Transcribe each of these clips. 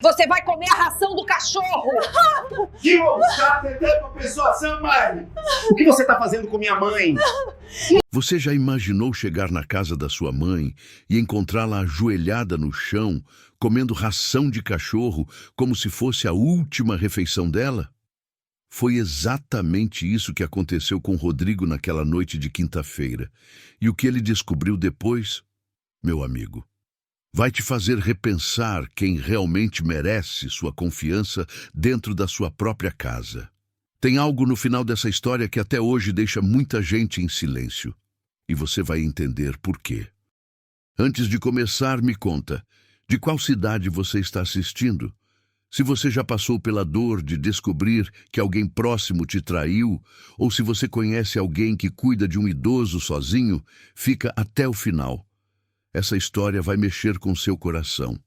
Você vai comer a ração do cachorro! Que homem chato, é tanto uma pessoa sã, mãe! O que você tá fazendo com minha mãe? Você já imaginou chegar na casa da sua mãe e encontrá-la ajoelhada no chão, comendo ração de cachorro como se fosse a última refeição dela? Foi exatamente isso que aconteceu com Rodrigo naquela noite de quinta-feira. E o que ele descobriu depois, meu amigo, vai te fazer repensar quem realmente merece sua confiança dentro da sua própria casa. Tem algo no final dessa história que até hoje deixa muita gente em silêncio. E você vai entender por quê. Antes de começar, me conta, de qual cidade você está assistindo? Se você já passou pela dor de descobrir que alguém próximo te traiu, ou se você conhece alguém que cuida de um idoso sozinho, fica até o final. Essa história vai mexer com seu coração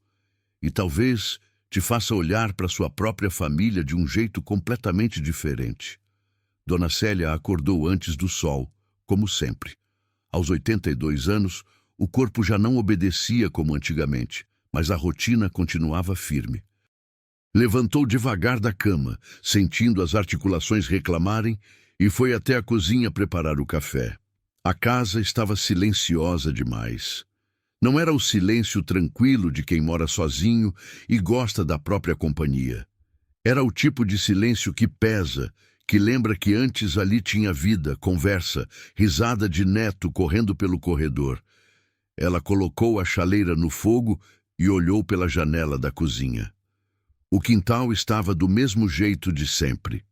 e talvez te faça olhar para sua própria família de um jeito completamente diferente. Dona Célia acordou antes do sol, como sempre. Aos 82 anos, o corpo já não obedecia como antigamente, mas a rotina continuava firme. Levantou devagar da cama, sentindo as articulações reclamarem, e foi até a cozinha preparar o café. A casa estava silenciosa demais. Não era o silêncio tranquilo de quem mora sozinho e gosta da própria companhia. Era o tipo de silêncio que pesa, que lembra que antes ali tinha vida, conversa, risada de neto correndo pelo corredor. Ela colocou a chaleira no fogo e olhou pela janela da cozinha. O quintal estava do mesmo jeito de sempre.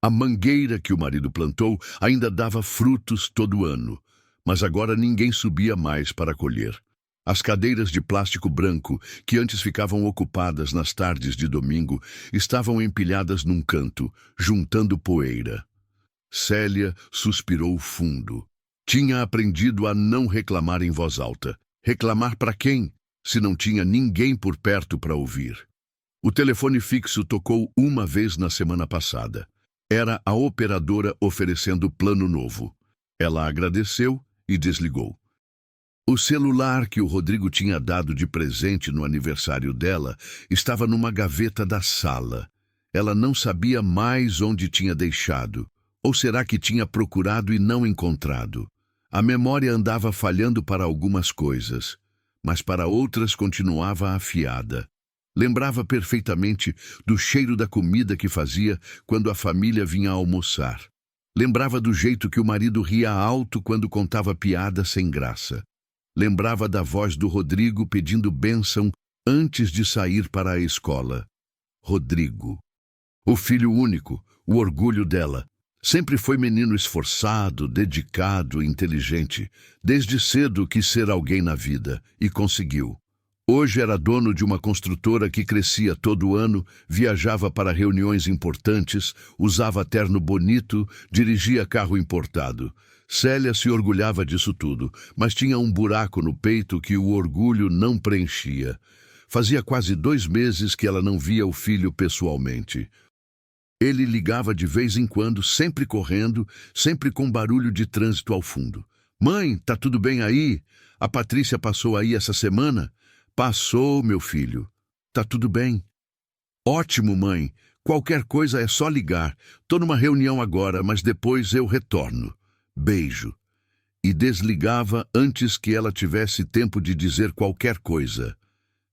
A mangueira que o marido plantou ainda dava frutos todo ano, mas agora ninguém subia mais para colher. As cadeiras de plástico branco, que antes ficavam ocupadas nas tardes de domingo, estavam empilhadas num canto, juntando poeira. Célia suspirou fundo. Tinha aprendido a não reclamar em voz alta. Reclamar para quem, se não tinha ninguém por perto para ouvir? O telefone fixo tocou uma vez na semana passada. Era a operadora oferecendo plano novo. Ela agradeceu e desligou. O celular que o Rodrigo tinha dado de presente no aniversário dela estava numa gaveta da sala. Ela não sabia mais onde tinha deixado. Ou será que tinha procurado e não encontrado? A memória andava falhando para algumas coisas, mas para outras continuava afiada. Lembrava perfeitamente do cheiro da comida que fazia quando a família vinha almoçar. Lembrava do jeito que o marido ria alto quando contava piada sem graça. Lembrava da voz do Rodrigo pedindo bênção antes de sair para a escola. Rodrigo. O filho único, o orgulho dela. Sempre foi menino esforçado, dedicado, inteligente. Desde cedo quis ser alguém na vida e conseguiu. Hoje era dono de uma construtora que crescia todo ano, viajava para reuniões importantes, usava terno bonito, dirigia carro importado. Célia se orgulhava disso tudo, mas tinha um buraco no peito que o orgulho não preenchia. Fazia quase 2 meses que ela não via o filho pessoalmente. Ele ligava de vez em quando, sempre correndo, sempre com barulho de trânsito ao fundo. "Mãe, tá tudo bem aí? A Patrícia passou aí essa semana?" "Passou, meu filho. Tá tudo bem." "Ótimo, mãe. Qualquer coisa é só ligar. Tô numa reunião agora, mas depois eu retorno. Beijo." E desligava antes que ela tivesse tempo de dizer qualquer coisa.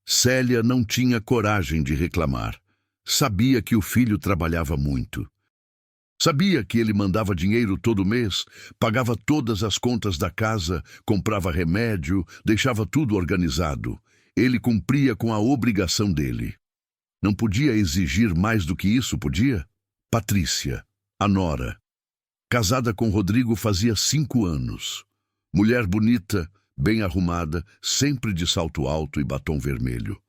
Célia não tinha coragem de reclamar. Sabia que o filho trabalhava muito. Sabia que ele mandava dinheiro todo mês, pagava todas as contas da casa, comprava remédio, deixava tudo organizado. Ele cumpria com a obrigação dele. Não podia exigir mais do que isso, podia? Patrícia, a nora. Casada com Rodrigo fazia 5 anos. Mulher bonita, bem arrumada, sempre de salto alto e batom vermelho.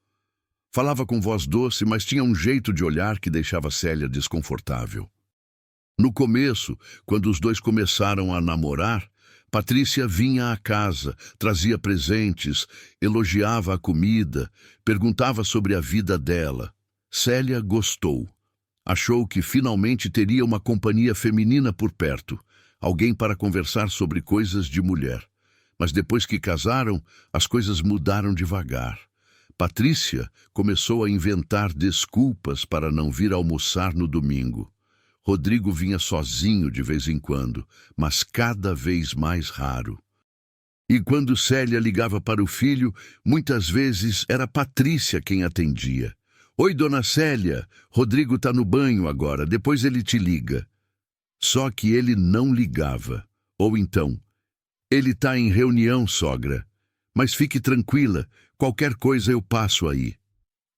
Falava com voz doce, mas tinha um jeito de olhar que deixava Célia desconfortável. No começo, quando os dois começaram a namorar, Patrícia vinha à casa, trazia presentes, elogiava a comida, perguntava sobre a vida dela. Célia gostou. Achou que finalmente teria uma companhia feminina por perto, alguém para conversar sobre coisas de mulher. Mas depois que casaram, as coisas mudaram devagar. Patrícia começou a inventar desculpas para não vir almoçar no domingo. Rodrigo vinha sozinho de vez em quando, mas cada vez mais raro. E quando Célia ligava para o filho, muitas vezes era Patrícia quem atendia. Oi, dona Célia, Rodrigo está no banho agora, depois ele te liga. Só que ele não ligava. Ou então, ele está em reunião, sogra. Mas fique tranquila, qualquer coisa eu passo aí.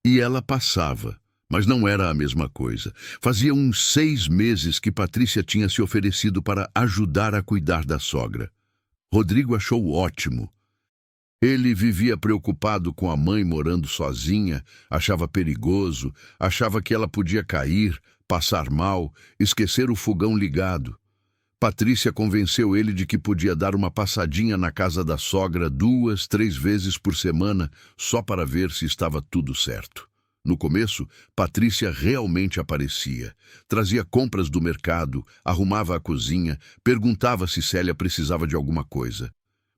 E ela passava, mas não era a mesma coisa. Fazia uns 6 meses que Patrícia tinha se oferecido para ajudar a cuidar da sogra. Rodrigo achou ótimo. Ele vivia preocupado com a mãe morando sozinha, achava perigoso, achava que ela podia cair, passar mal, esquecer o fogão ligado. Patrícia convenceu ele de que podia dar uma passadinha na casa da sogra 2, 3 vezes por semana, só para ver se estava tudo certo. No começo, Patrícia realmente aparecia. Trazia compras do mercado, arrumava a cozinha, perguntava se Célia precisava de alguma coisa.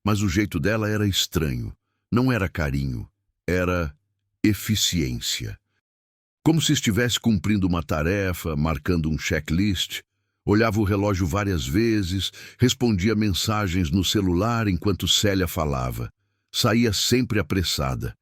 Mas o jeito dela era estranho. Não era carinho, era eficiência. Como se estivesse cumprindo uma tarefa, marcando um checklist. Olhava o relógio várias vezes, respondia mensagens no celular enquanto Célia falava. Saía sempre apressada.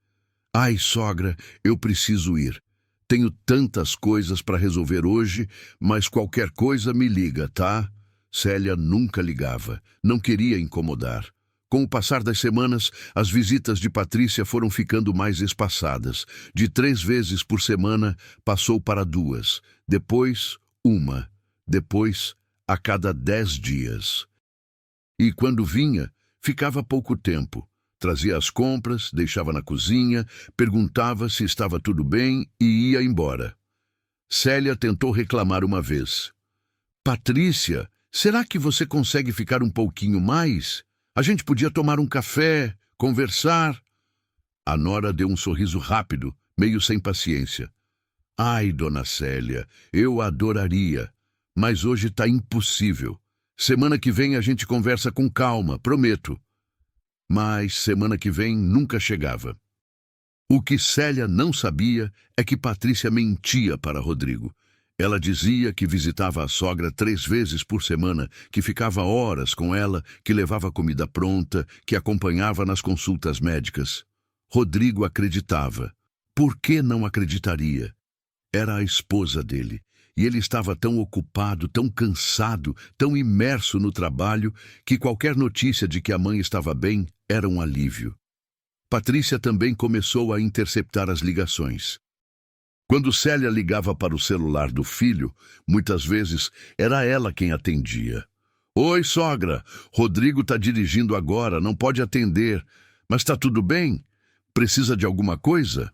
Ai, sogra, eu preciso ir. Tenho tantas coisas para resolver hoje, mas qualquer coisa me liga, tá? Célia nunca ligava, não queria incomodar. Com o passar das semanas, as visitas de Patrícia foram ficando mais espaçadas. De 3 vezes por semana, passou para 2. Depois, 1. Depois, a cada 10 dias. E quando vinha, ficava pouco tempo. Trazia as compras, deixava na cozinha, perguntava se estava tudo bem e ia embora. Célia tentou reclamar uma vez. Patrícia, será que você consegue ficar um pouquinho mais? A gente podia tomar um café, conversar. A nora deu um sorriso rápido, meio sem paciência. Ai, dona Célia, eu adoraria, mas hoje está impossível. Semana que vem a gente conversa com calma, prometo. Mas semana que vem nunca chegava. O que Célia não sabia é que Patrícia mentia para Rodrigo. Ela dizia que visitava a sogra 3 vezes por semana, que ficava horas com ela, que levava comida pronta, que acompanhava nas consultas médicas. Rodrigo acreditava. Por que não acreditaria? Era a esposa dele. E ele estava tão ocupado, tão cansado, tão imerso no trabalho, que qualquer notícia de que a mãe estava bem era um alívio. Patrícia também começou a interceptar as ligações. Quando Célia ligava para o celular do filho, muitas vezes era ela quem atendia. Oi, sogra, Rodrigo está dirigindo agora, não pode atender. Mas está tudo bem? Precisa de alguma coisa?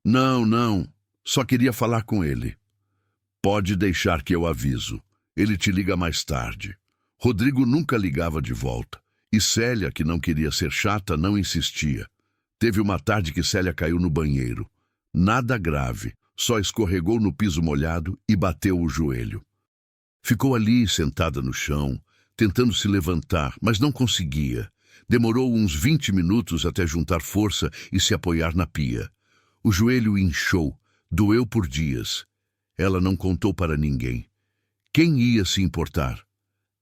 Não, só queria falar com ele. Pode deixar que eu aviso. Ele te liga mais tarde. Rodrigo nunca ligava de volta. E Célia, que não queria ser chata, não insistia. Teve uma tarde que Célia caiu no banheiro. Nada grave, só escorregou no piso molhado e bateu o joelho. Ficou ali, sentada no chão, tentando se levantar, mas não conseguia. Demorou uns 20 minutos até juntar força e se apoiar na pia. O joelho inchou, doeu por dias. Ela não contou para ninguém. Quem ia se importar?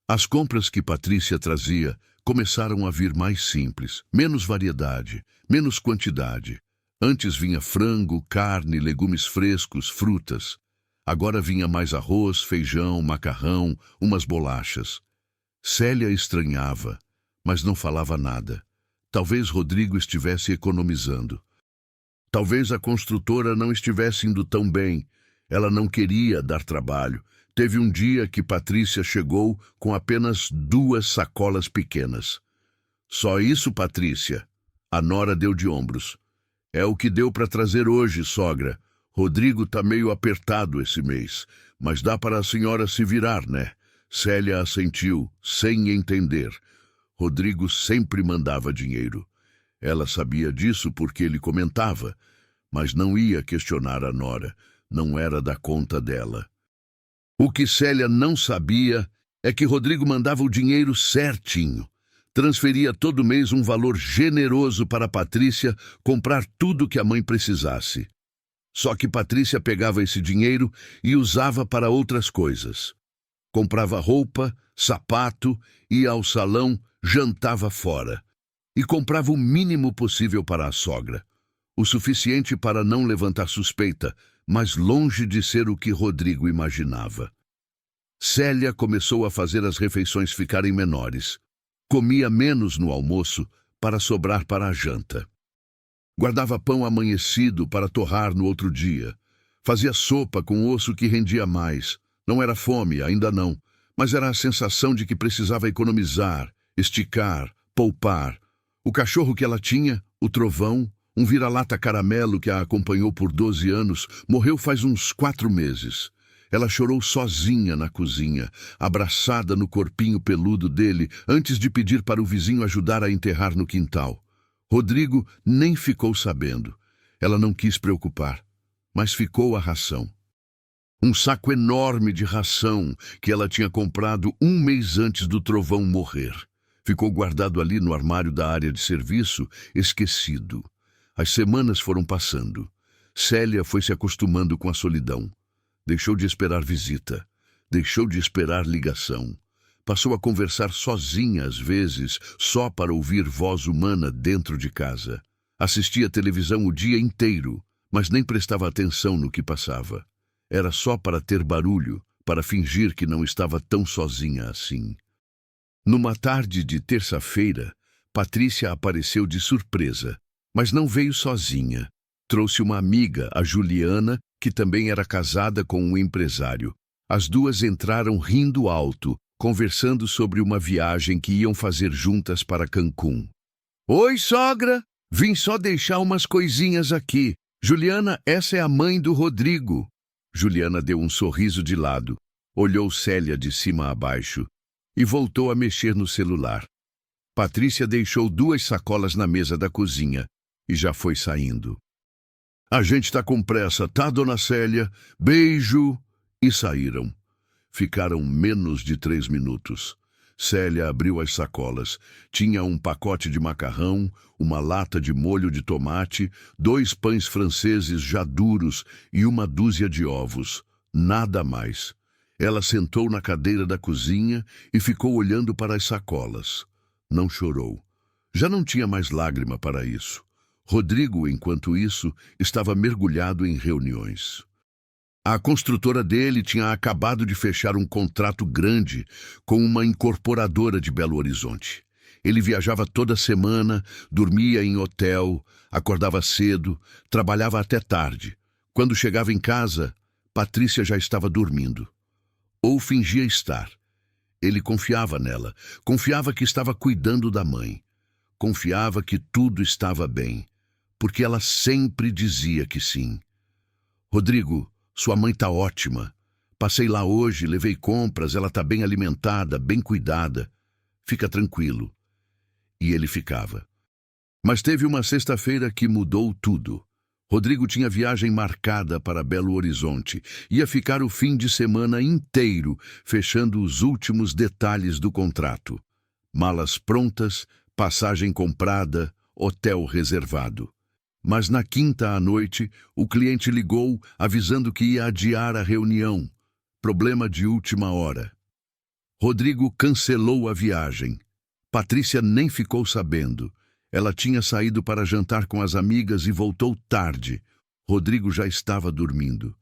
As compras que Patrícia trazia começaram a vir mais simples, menos variedade, menos quantidade. Antes vinha frango, carne, legumes frescos, frutas. Agora vinha mais arroz, feijão, macarrão, umas bolachas. Célia estranhava, mas não falava nada. Talvez Rodrigo estivesse economizando. Talvez a construtora não estivesse indo tão bem. Ela não queria dar trabalho. Teve um dia que Patrícia chegou com apenas 2 sacolas pequenas. Só isso, Patrícia? A nora deu de ombros. É o que deu para trazer hoje, sogra. Rodrigo está meio apertado esse mês, mas dá para a senhora se virar, né? Célia assentiu, sem entender. Rodrigo sempre mandava dinheiro. Ela sabia disso porque ele comentava, mas não ia questionar a nora. Não era da conta dela. O que Célia não sabia é que Rodrigo mandava o dinheiro certinho. Transferia todo mês um valor generoso para Patrícia comprar tudo que a mãe precisasse. Só que Patrícia pegava esse dinheiro e usava para outras coisas. Comprava roupa, sapato, ia ao salão, jantava fora. E comprava o mínimo possível para a sogra. O suficiente para não levantar suspeita, mas longe de ser o que Rodrigo imaginava. Célia começou a fazer as refeições ficarem menores. Comia menos no almoço para sobrar para a janta. Guardava pão amanhecido para torrar no outro dia. Fazia sopa com osso que rendia mais. Não era fome, ainda não, mas era a sensação de que precisava economizar, esticar, poupar. O cachorro que ela tinha, o Trovão, um vira-lata caramelo que a acompanhou por 12 anos, morreu faz uns 4 meses. Ela chorou sozinha na cozinha, abraçada no corpinho peludo dele, antes de pedir para o vizinho ajudar a enterrar no quintal. Rodrigo nem ficou sabendo. Ela não quis preocupar, mas ficou a ração. Um saco enorme de ração que ela tinha comprado 1 mês antes do Trovão morrer. Ficou guardado ali no armário da área de serviço, esquecido. As semanas foram passando. Célia foi se acostumando com a solidão. Deixou de esperar visita. Deixou de esperar ligação. Passou a conversar sozinha às vezes, só para ouvir voz humana dentro de casa. Assistia televisão o dia inteiro, mas nem prestava atenção no que passava. Era só para ter barulho, para fingir que não estava tão sozinha assim. Numa tarde de terça-feira, Patrícia apareceu de surpresa, mas não veio sozinha. Trouxe uma amiga, a Juliana, que também era casada com um empresário. As duas entraram rindo alto, conversando sobre uma viagem que iam fazer juntas para Cancún. "Oi, sogra! Vim só deixar umas coisinhas aqui. Juliana, essa é a mãe do Rodrigo." Juliana deu um sorriso de lado, olhou Célia de cima a baixo e voltou a mexer no celular. Patrícia deixou 2 sacolas na mesa da cozinha e já foi saindo. "A gente tá com pressa, tá, dona Célia? Beijo!" E saíram. Ficaram menos de 3 minutos. Célia abriu as sacolas. Tinha um pacote de macarrão, uma lata de molho de tomate, 2 pães franceses já duros e uma dúzia de ovos. Nada mais. Ela sentou na cadeira da cozinha e ficou olhando para as sacolas. Não chorou. Já não tinha mais lágrima para isso. Rodrigo, enquanto isso, estava mergulhado em reuniões. A construtora dele tinha acabado de fechar um contrato grande com uma incorporadora de Belo Horizonte. Ele viajava toda semana, dormia em hotel, acordava cedo, trabalhava até tarde. Quando chegava em casa, Patrícia já estava dormindo. Ou fingia estar. Ele confiava nela, confiava que estava cuidando da mãe. Confiava que tudo estava bem, porque ela sempre dizia que sim. "Rodrigo, sua mãe tá ótima. Passei lá hoje, levei compras, ela tá bem alimentada, bem cuidada. Fica tranquilo." E ele ficava. Mas teve uma sexta-feira que mudou tudo. Rodrigo tinha viagem marcada para Belo Horizonte. Ia ficar o fim de semana inteiro, fechando os últimos detalhes do contrato. Malas prontas, passagem comprada, hotel reservado. Mas na quinta à noite, o cliente ligou avisando que ia adiar a reunião. Problema de última hora. Rodrigo cancelou a viagem. Patrícia nem ficou sabendo. Ela tinha saído para jantar com as amigas e voltou tarde. Rodrigo já estava dormindo.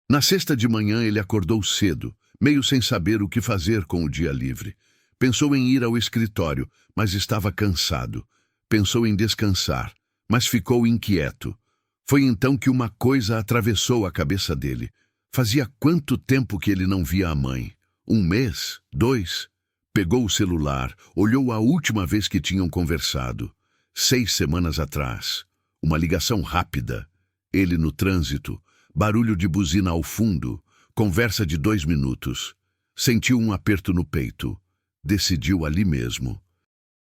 Na sexta de manhã ele acordou cedo, meio sem saber o que fazer com o dia livre. Pensou em ir ao escritório, mas estava cansado. Pensou em descansar, mas ficou inquieto. Foi então que uma coisa atravessou a cabeça dele. Fazia quanto tempo que ele não via a mãe? 1 mês? 2? Pegou o celular, olhou a última vez que tinham conversado. 6 semanas atrás. Uma ligação rápida. Ele no trânsito. Barulho de buzina ao fundo. Conversa de 2 minutos. Sentiu um aperto no peito. Decidiu ali mesmo.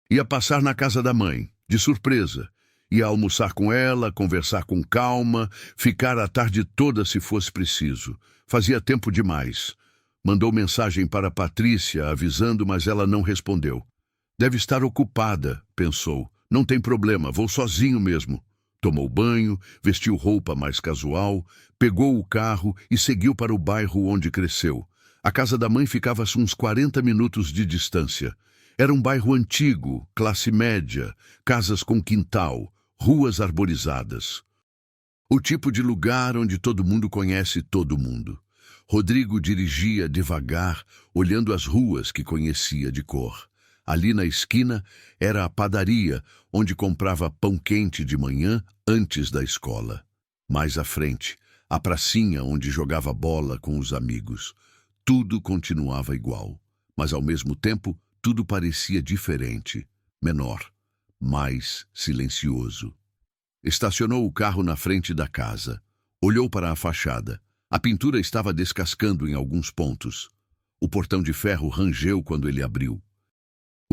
Ia passar na casa da mãe, de surpresa. Ia almoçar com ela, conversar com calma, ficar a tarde toda se fosse preciso. Fazia tempo demais. Mandou mensagem para Patrícia, avisando, mas ela não respondeu. Deve estar ocupada, pensou. Não tem problema, vou sozinho mesmo. Tomou banho, vestiu roupa mais casual, pegou o carro e seguiu para o bairro onde cresceu. A casa da mãe ficava a uns 40 minutos de distância. Era um bairro antigo, classe média, casas com quintal, ruas arborizadas. O tipo de lugar onde todo mundo conhece todo mundo. Rodrigo dirigia devagar, olhando as ruas que conhecia de cor. Ali na esquina era a padaria, onde comprava pão quente de manhã antes da escola. Mais à frente, a pracinha onde jogava bola com os amigos. Tudo continuava igual, mas ao mesmo tempo tudo parecia diferente, menor, mais silencioso. Estacionou o carro na frente da casa. Olhou para a fachada. A pintura estava descascando em alguns pontos. O portão de ferro rangeu quando ele abriu.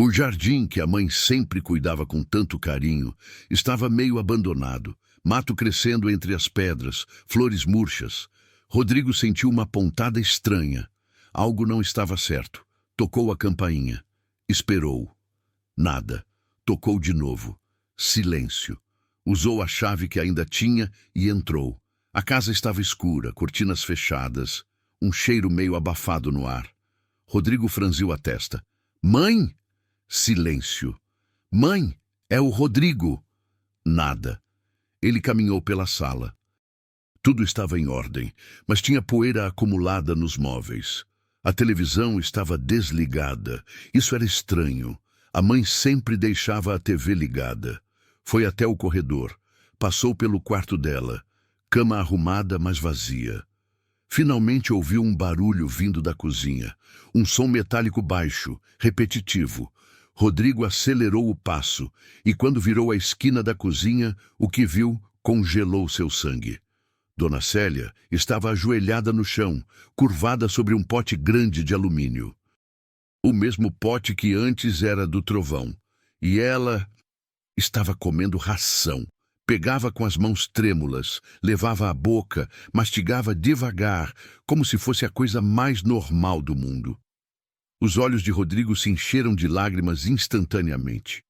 O jardim, que a mãe sempre cuidava com tanto carinho, estava meio abandonado. Mato crescendo entre as pedras, flores murchas. Rodrigo sentiu uma pontada estranha. Algo não estava certo. Tocou a campainha. Esperou. Nada. Tocou de novo. Silêncio. Usou a chave que ainda tinha e entrou. A casa estava escura, cortinas fechadas, um cheiro meio abafado no ar. Rodrigo franziu a testa. Mãe? Silêncio. Mãe, é o Rodrigo. Nada. Ele caminhou pela sala. Tudo estava em ordem, mas tinha poeira acumulada nos móveis. A televisão estava desligada. Isso era estranho. A mãe sempre deixava a TV ligada. Foi até o corredor. Passou pelo quarto dela. Cama arrumada, mas vazia. Finalmente ouviu um barulho vindo da cozinha. Um som metálico baixo, repetitivo. Rodrigo acelerou o passo e, quando virou a esquina da cozinha, o que viu congelou seu sangue. Dona Célia estava ajoelhada no chão, curvada sobre um pote grande de alumínio. O mesmo pote que antes era do trovão. E ela estava comendo ração. Pegava com as mãos trêmulas, levava à boca, mastigava devagar, como se fosse a coisa mais normal do mundo. Os olhos de Rodrigo se encheram de lágrimas instantaneamente.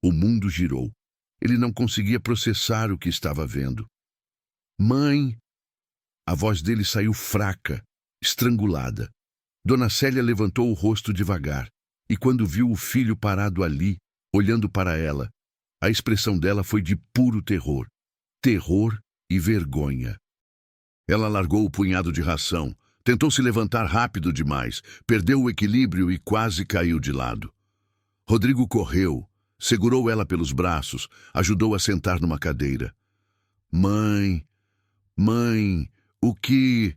O mundo girou. Ele não conseguia processar o que estava vendo. Mãe! A voz dele saiu fraca, estrangulada. Dona Célia levantou o rosto devagar, e quando viu o filho parado ali, olhando para ela, a expressão dela foi de puro terror. Terror e vergonha. Ela largou o punhado de ração, tentou se levantar rápido demais, perdeu o equilíbrio e quase caiu de lado. Rodrigo correu, segurou ela pelos braços, ajudou a sentar numa cadeira. Mãe, mãe, o que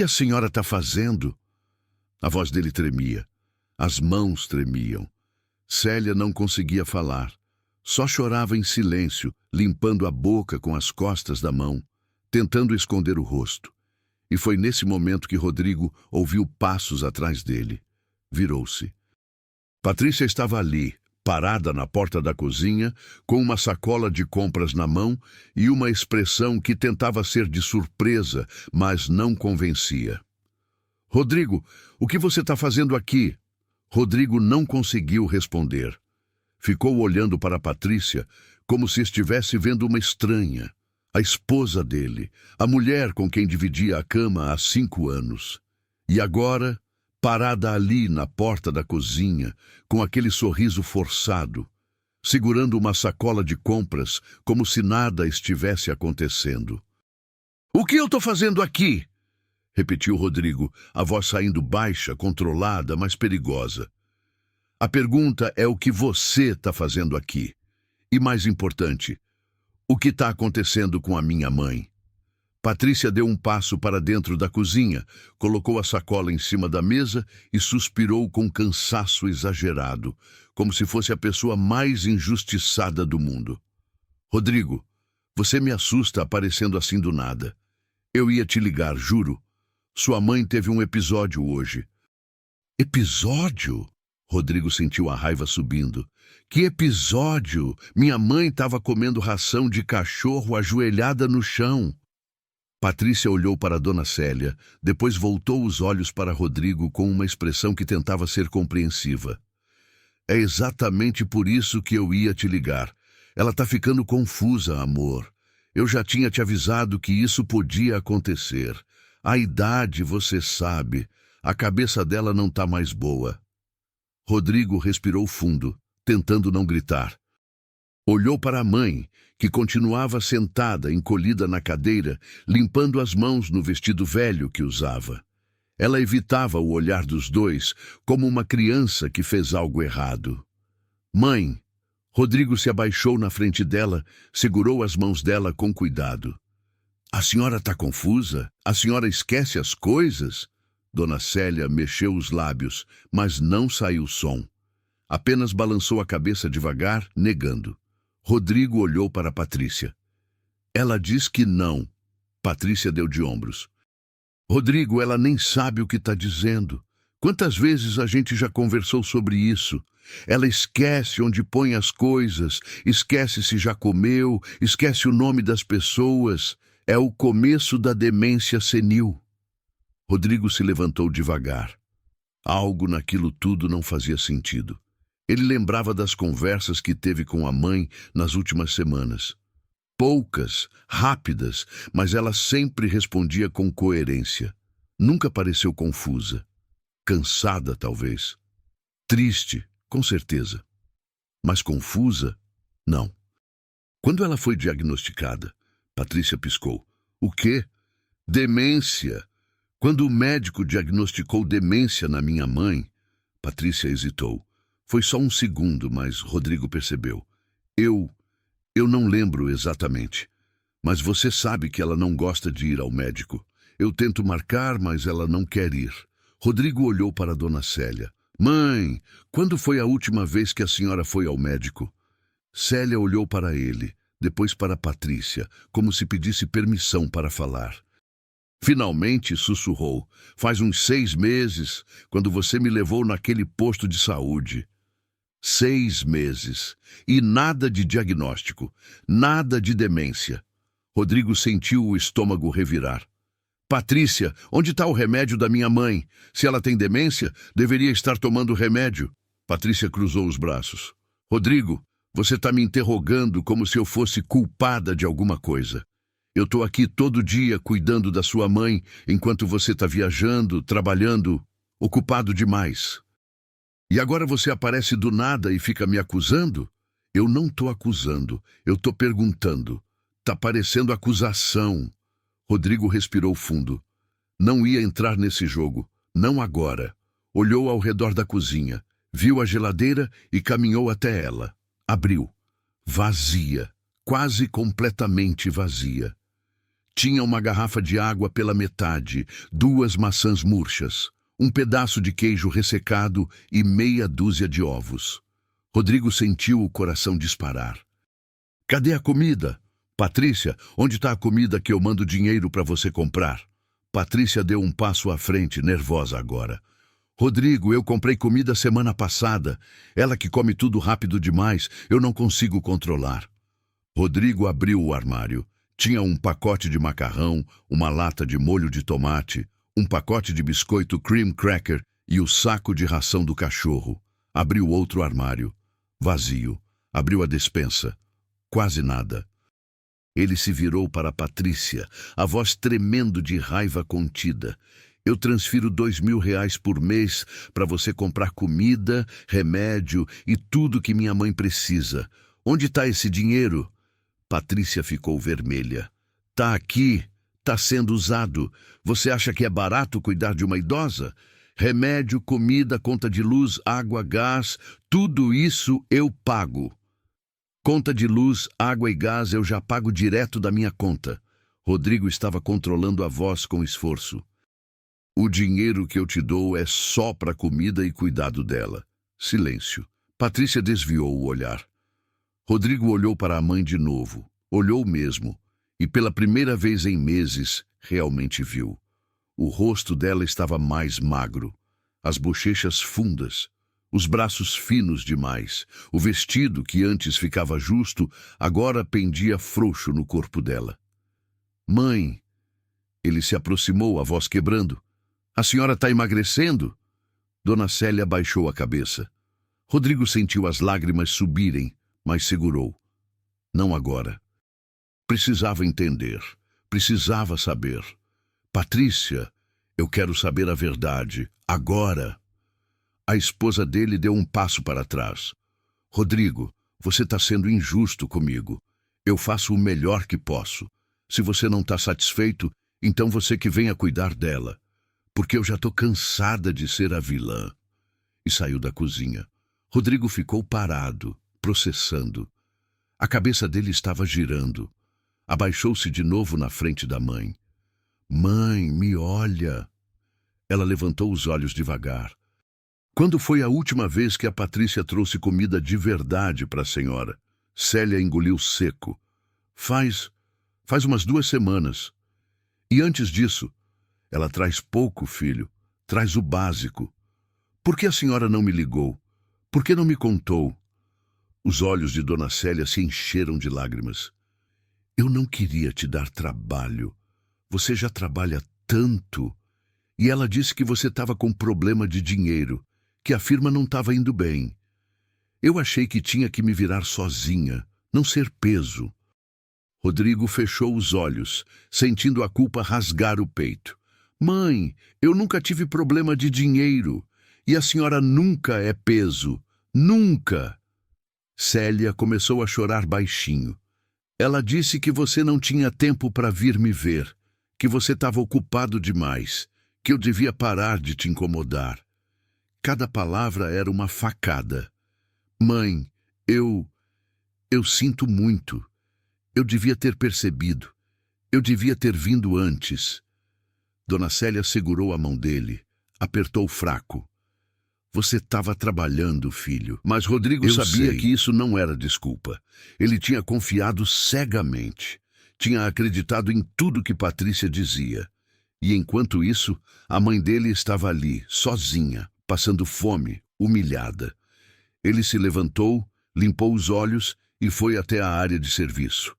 a senhora está fazendo? A voz dele tremia. As mãos tremiam. Célia não conseguia falar. Só chorava em silêncio, limpando a boca com as costas da mão, tentando esconder o rosto. E foi nesse momento que Rodrigo ouviu passos atrás dele. Virou-se. Patrícia estava ali, parada na porta da cozinha, com uma sacola de compras na mão e uma expressão que tentava ser de surpresa, mas não convencia. Rodrigo, o que você está fazendo aqui? Rodrigo não conseguiu responder. Ficou olhando para Patrícia como se estivesse vendo uma estranha, a esposa dele, a mulher com quem dividia a cama há 5 anos. E agora, parada ali na porta da cozinha, com aquele sorriso forçado, segurando uma sacola de compras como se nada estivesse acontecendo. O que eu estou fazendo aqui? Repetiu Rodrigo, a voz saindo baixa, controlada, mas perigosa. A pergunta é o que você está fazendo aqui. E mais importante, o que está acontecendo com a minha mãe? Patrícia deu um passo para dentro da cozinha, colocou a sacola em cima da mesa e suspirou com cansaço exagerado, como se fosse a pessoa mais injustiçada do mundo. Rodrigo, você me assusta aparecendo assim do nada. Eu ia te ligar, juro. Sua mãe teve um episódio hoje. Episódio? Rodrigo sentiu a raiva subindo. Que episódio? Minha mãe estava comendo ração de cachorro ajoelhada no chão. Patrícia olhou para Dona Célia, depois voltou os olhos para Rodrigo com uma expressão que tentava ser compreensiva. É exatamente por isso que eu ia te ligar. Ela tá ficando confusa, amor. Eu já tinha te avisado que isso podia acontecer. A idade, você sabe. A cabeça dela não tá mais boa. Rodrigo respirou fundo, tentando não gritar. Olhou para a mãe, que continuava sentada, encolhida na cadeira, limpando as mãos no vestido velho que usava. Ela evitava o olhar dos dois, como uma criança que fez algo errado. Mãe! Rodrigo se abaixou na frente dela, segurou as mãos dela com cuidado. A senhora está confusa? A senhora esquece as coisas? Dona Célia mexeu os lábios, mas não saiu som. Apenas balançou a cabeça devagar, negando. Rodrigo olhou para Patrícia. Ela diz que não. Patrícia deu de ombros. Rodrigo, ela nem sabe o que está dizendo. Quantas vezes a gente já conversou sobre isso? Ela esquece onde põe as coisas, esquece se já comeu, esquece o nome das pessoas. É o começo da demência senil. Rodrigo se levantou devagar. Algo naquilo tudo não fazia sentido. Ele lembrava das conversas que teve com a mãe nas últimas semanas. Poucas, rápidas, mas ela sempre respondia com coerência. Nunca pareceu confusa. Cansada, talvez. Triste, com certeza. Mas confusa? Não. Quando ela foi diagnosticada, Patrícia piscou. O quê? Demência. Quando o médico diagnosticou demência na minha mãe, Patrícia hesitou. Foi só um segundo, mas Rodrigo percebeu. Eu não lembro exatamente. Mas você sabe que ela não gosta de ir ao médico. Eu tento marcar, mas ela não quer ir. Rodrigo olhou para Dona Célia. Mãe, quando foi a última vez que a senhora foi ao médico? Célia olhou para ele, depois para Patrícia, como se pedisse permissão para falar. Finalmente sussurrou. Faz uns 6 meses, quando você me levou naquele posto de saúde. 6 meses. E nada de diagnóstico. Nada de demência. Rodrigo sentiu o estômago revirar. Patrícia, onde está o remédio da minha mãe? Se ela tem demência, deveria estar tomando remédio. Patrícia cruzou os braços. Rodrigo, você está me interrogando como se eu fosse culpada de alguma coisa. Eu estou aqui todo dia cuidando da sua mãe, enquanto você está viajando, trabalhando, ocupado demais. E agora você aparece do nada e fica me acusando? Eu não estou acusando, eu estou perguntando. Está parecendo acusação. Rodrigo respirou fundo. Não ia entrar nesse jogo, não agora. Olhou ao redor da cozinha, viu a geladeira e caminhou até ela. Abriu. Vazia, quase completamente vazia. Tinha uma garrafa de água pela metade, 2 maçãs murchas, um pedaço de queijo ressecado e meia dúzia de ovos. Rodrigo sentiu o coração disparar. Cadê a comida? Patrícia, onde está a comida que eu mando dinheiro para você comprar? Patrícia deu um passo à frente, nervosa agora. Rodrigo, eu comprei comida semana passada. Ela que come tudo rápido demais, eu não consigo controlar. Rodrigo abriu o armário. Tinha um pacote de macarrão, uma lata de molho de tomate, um pacote de biscoito cream cracker e o saco de ração do cachorro. Abriu outro armário. Vazio. Abriu a despensa. Quase nada. Ele se virou para Patrícia, a voz tremendo de raiva contida. Eu transfiro R$2.000 por mês para você comprar comida, remédio e tudo que minha mãe precisa. Onde está esse dinheiro? Patrícia ficou vermelha. Tá aqui, tá sendo usado. Você acha que é barato cuidar de uma idosa? Remédio, comida, conta de luz, água, gás, tudo isso eu pago. Conta de luz, água e gás eu já pago direto da minha conta. Rodrigo estava controlando a voz com esforço. O dinheiro que eu te dou é só para comida e cuidado dela. Silêncio. Patrícia desviou o olhar. Rodrigo olhou para a mãe de novo. Olhou mesmo. E pela primeira vez em meses, realmente viu. O rosto dela estava mais magro. As bochechas fundas. Os braços finos demais. O vestido, que antes ficava justo, agora pendia frouxo no corpo dela. Mãe! Ele se aproximou, a voz quebrando. A senhora está emagrecendo? Dona Célia baixou a cabeça. Rodrigo sentiu as lágrimas subirem, mas segurou. Não agora. Precisava entender. Precisava saber. Patrícia, eu quero saber a verdade. Agora. A esposa dele deu um passo para trás. Rodrigo, você está sendo injusto comigo. Eu faço o melhor que posso. Se você não está satisfeito, então você que venha cuidar dela. Porque eu já estou cansada de ser a vilã. E saiu da cozinha. Rodrigo ficou parado, processando. A cabeça dele estava girando. Abaixou-se de novo na frente da mãe. Mãe, me olha. Ela levantou os olhos devagar. Quando foi a última vez que a Patrícia trouxe comida de verdade para a senhora? Célia engoliu seco. Faz umas 2 semanas. E antes disso, ela traz pouco, filho. Traz o básico. Por que a senhora não me ligou? Por que não me contou? Os olhos de Dona Célia se encheram de lágrimas. Eu não queria te dar trabalho. Você já trabalha tanto. E ela disse que você estava com problema de dinheiro, que a firma não estava indo bem. Eu achei que tinha que me virar sozinha, não ser peso. Rodrigo fechou os olhos, sentindo a culpa rasgar o peito. Mãe, eu nunca tive problema de dinheiro. E a senhora nunca é peso. Nunca. Célia começou a chorar baixinho. Ela disse que você não tinha tempo para vir me ver, que você estava ocupado demais, que eu devia parar de te incomodar. Cada palavra era uma facada. Mãe, eu sinto muito. Eu devia ter percebido. Eu devia ter vindo antes. Dona Célia segurou a mão dele, apertou fraco. Você estava trabalhando, filho. Mas Rodrigo sabia que isso não era desculpa. Ele tinha confiado cegamente. Tinha acreditado em tudo que Patrícia dizia. E enquanto isso, a mãe dele estava ali, sozinha, passando fome, humilhada. Ele se levantou, limpou os olhos e foi até a área de serviço.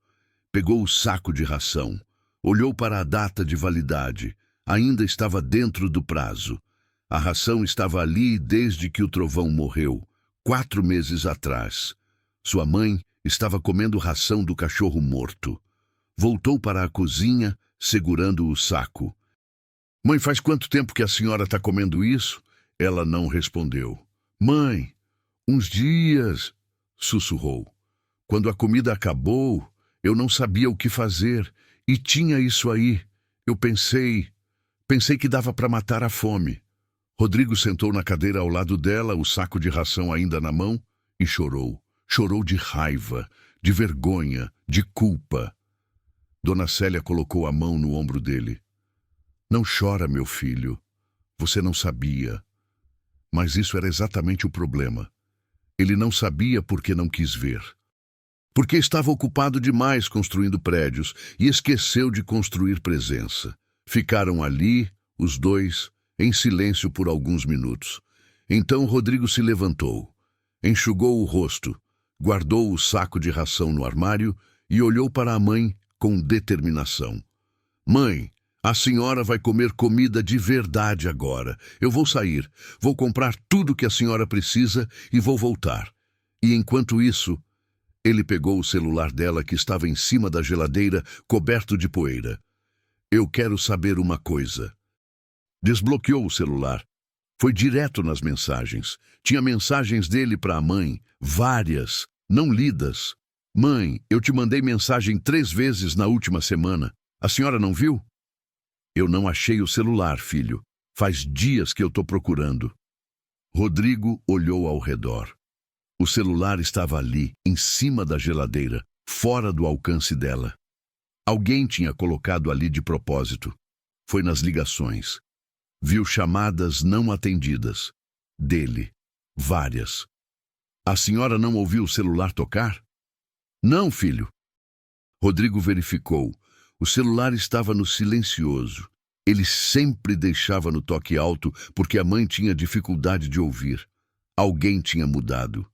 Pegou o saco de ração. Olhou para a data de validade. Ainda estava dentro do prazo. A ração estava ali desde que o trovão morreu, 4 meses atrás. Sua mãe estava comendo ração do cachorro morto. Voltou para a cozinha, segurando o saco. Mãe, faz quanto tempo que a senhora está comendo isso? Ela não respondeu. Mãe, uns dias, sussurrou. Quando a comida acabou, eu não sabia o que fazer. E tinha isso aí. Eu pensei que dava para matar a fome. Rodrigo sentou na cadeira ao lado dela, o saco de ração ainda na mão, e chorou. Chorou de raiva, de vergonha, de culpa. Dona Célia colocou a mão no ombro dele. Não chora, meu filho. Você não sabia. Mas isso era exatamente o problema. Ele não sabia porque não quis ver. Porque estava ocupado demais construindo prédios e esqueceu de construir presença. Ficaram ali, os dois, em silêncio por alguns minutos. Então Rodrigo se levantou, enxugou o rosto, guardou o saco de ração no armário e olhou para a mãe com determinação. Mãe, a senhora vai comer comida de verdade agora. Eu vou sair, vou comprar tudo que a senhora precisa e vou voltar. E enquanto isso, ele pegou o celular dela que estava em cima da geladeira, coberto de poeira. Eu quero saber uma coisa. Desbloqueou o celular. Foi direto nas mensagens. Tinha mensagens dele para a mãe, várias, não lidas. Mãe, eu te mandei mensagem 3 vezes na última semana. A senhora não viu? Eu não achei o celular, filho. Faz dias que eu estou procurando. Rodrigo olhou ao redor. O celular estava ali, em cima da geladeira, fora do alcance dela. Alguém tinha colocado ali de propósito. Foi nas ligações. Viu chamadas não atendidas. Dele. Várias. A senhora não ouviu o celular tocar? Não, filho. Rodrigo verificou. O celular estava no silencioso. Ele sempre deixava no toque alto porque a mãe tinha dificuldade de ouvir. Alguém tinha mudado.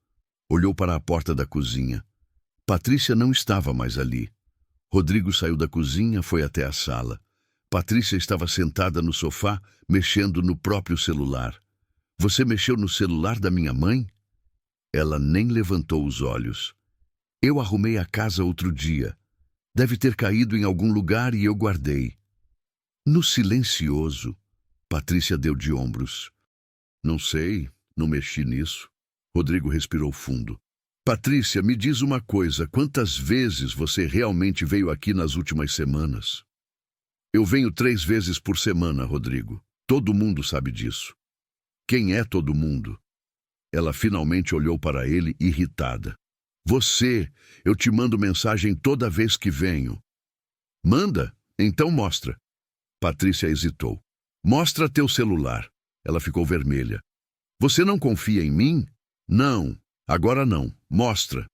Olhou para a porta da cozinha. Patrícia não estava mais ali. Rodrigo saiu da cozinha, foi até a sala. Patrícia estava sentada no sofá, mexendo no próprio celular. Você mexeu no celular da minha mãe? Ela nem levantou os olhos. Eu arrumei a casa outro dia. Deve ter caído em algum lugar e eu guardei. No silencioso, Patrícia deu de ombros. Não sei, não mexi nisso. Rodrigo respirou fundo. Patrícia, me diz uma coisa, quantas vezes você realmente veio aqui nas últimas semanas? Eu venho 3 vezes por semana, Rodrigo. Todo mundo sabe disso. Quem é todo mundo? Ela finalmente olhou para ele, irritada. Você, eu te mando mensagem toda vez que venho. Manda? Então mostra. Patrícia hesitou. Mostra teu celular. Ela ficou vermelha. Você não confia em mim? Não, agora não. Mostra.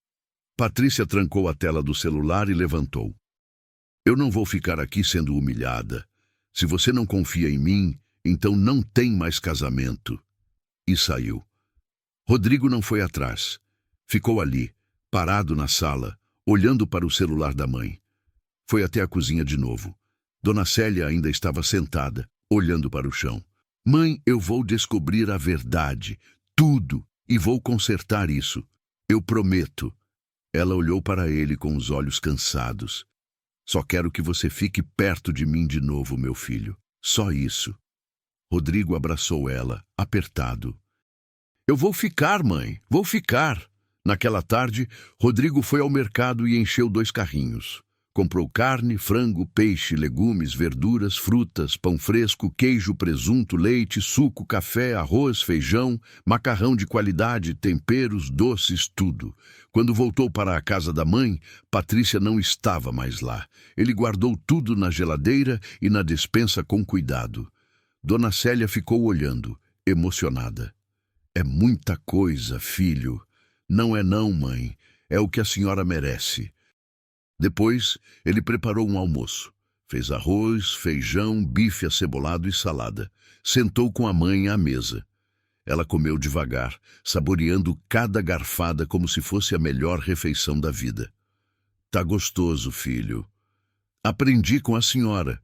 Patrícia trancou a tela do celular e levantou. Eu não vou ficar aqui sendo humilhada. Se você não confia em mim, então não tem mais casamento. E saiu. Rodrigo não foi atrás. Ficou ali, parado na sala, olhando para o celular da mãe. Foi até a cozinha de novo. Dona Célia ainda estava sentada, olhando para o chão. Mãe, eu vou descobrir a verdade, tudo, e vou consertar isso. Eu prometo. Ela olhou para ele com os olhos cansados. Só quero que você fique perto de mim de novo, meu filho. Só isso. Rodrigo abraçou ela, apertado. Eu vou ficar, mãe, vou ficar. Naquela tarde, Rodrigo foi ao mercado e encheu 2 carrinhos. Comprou carne, frango, peixe, legumes, verduras, frutas, pão fresco, queijo, presunto, leite, suco, café, arroz, feijão, macarrão de qualidade, temperos, doces, tudo. Quando voltou para a casa da mãe, Patrícia não estava mais lá. Ele guardou tudo na geladeira e na despensa com cuidado. Dona Célia ficou olhando, emocionada. É muita coisa, filho. Não é não, mãe. É o que a senhora merece. Depois, ele preparou um almoço. Fez arroz, feijão, bife acebolado e salada. Sentou com a mãe à mesa. Ela comeu devagar, saboreando cada garfada como se fosse a melhor refeição da vida. Tá gostoso, filho. Aprendi com a senhora.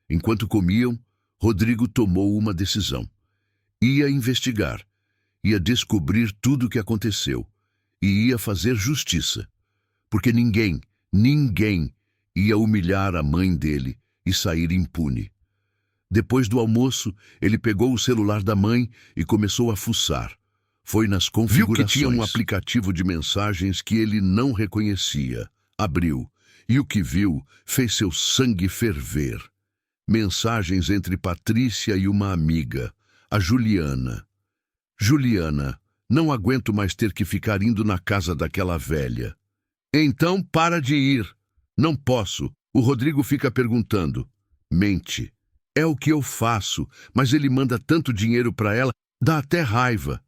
Enquanto comiam, Rodrigo tomou uma decisão. Ia investigar. Ia descobrir tudo o que aconteceu. E ia fazer justiça. Porque ninguém ia humilhar a mãe dele e sair impune. Depois do almoço, ele pegou o celular da mãe e começou a fuçar. Foi nas configurações. Viu que tinha um aplicativo de mensagens que ele não reconhecia. Abriu, e o que viu fez seu sangue ferver. Mensagens entre Patrícia e uma amiga, a Juliana. Juliana, não aguento mais ter que ficar indo na casa daquela velha. Então para de ir. Não posso. O Rodrigo fica perguntando. Mente. É o que eu faço, mas ele manda tanto dinheiro para ela, dá até raiva.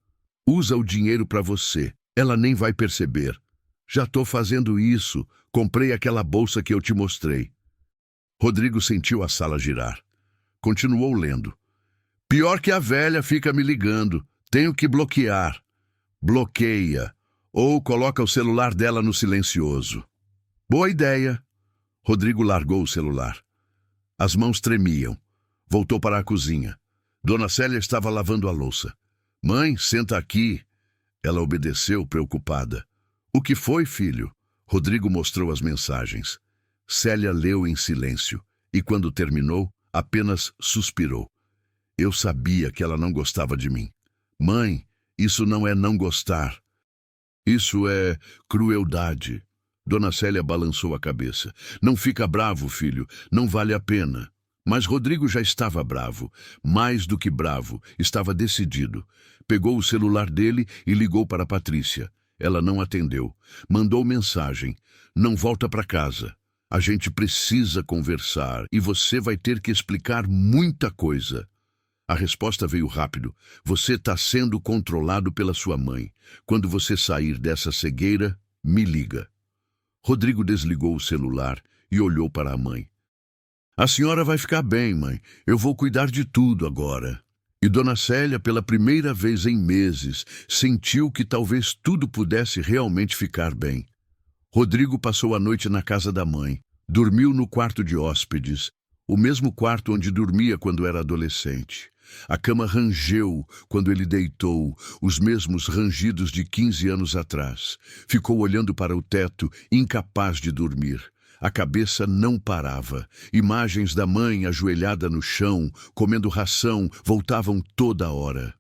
Usa o dinheiro para você. Ela nem vai perceber. Já tô fazendo isso. Comprei aquela bolsa que eu te mostrei. Rodrigo sentiu a sala girar. Continuou lendo. Pior que a velha fica me ligando. Tenho que bloquear. Bloqueia. Ou coloca o celular dela no silencioso. Boa ideia. Rodrigo largou o celular. As mãos tremiam. Voltou para a cozinha. Dona Célia estava lavando a louça. Mãe, senta aqui. Ela obedeceu, preocupada. O que foi, filho? Rodrigo mostrou as mensagens. Célia leu em silêncio e, quando terminou, apenas suspirou. Eu sabia que ela não gostava de mim. Mãe, isso não é não gostar. Isso é crueldade. Dona Célia balançou a cabeça. Não fica bravo, filho. Não vale a pena. Mas Rodrigo já estava bravo. Mais do que bravo. Estava decidido. Pegou o celular dele e ligou para Patrícia. Ela não atendeu. Mandou mensagem. Não volta para casa. A gente precisa conversar e você vai ter que explicar muita coisa. A resposta veio rápido. Você está sendo controlado pela sua mãe. Quando você sair dessa cegueira, me liga. Rodrigo desligou o celular e olhou para a mãe. A senhora vai ficar bem, mãe. Eu vou cuidar de tudo agora. E Dona Célia, pela primeira vez em meses, sentiu que talvez tudo pudesse realmente ficar bem. Rodrigo passou a noite na casa da mãe. Dormiu no quarto de hóspedes. O mesmo quarto onde dormia quando era adolescente. A cama rangeu quando ele deitou, os mesmos rangidos de 15 anos atrás. Ficou olhando para o teto, incapaz de dormir. A cabeça não parava. Imagens da mãe ajoelhada no chão, comendo ração, voltavam toda hora.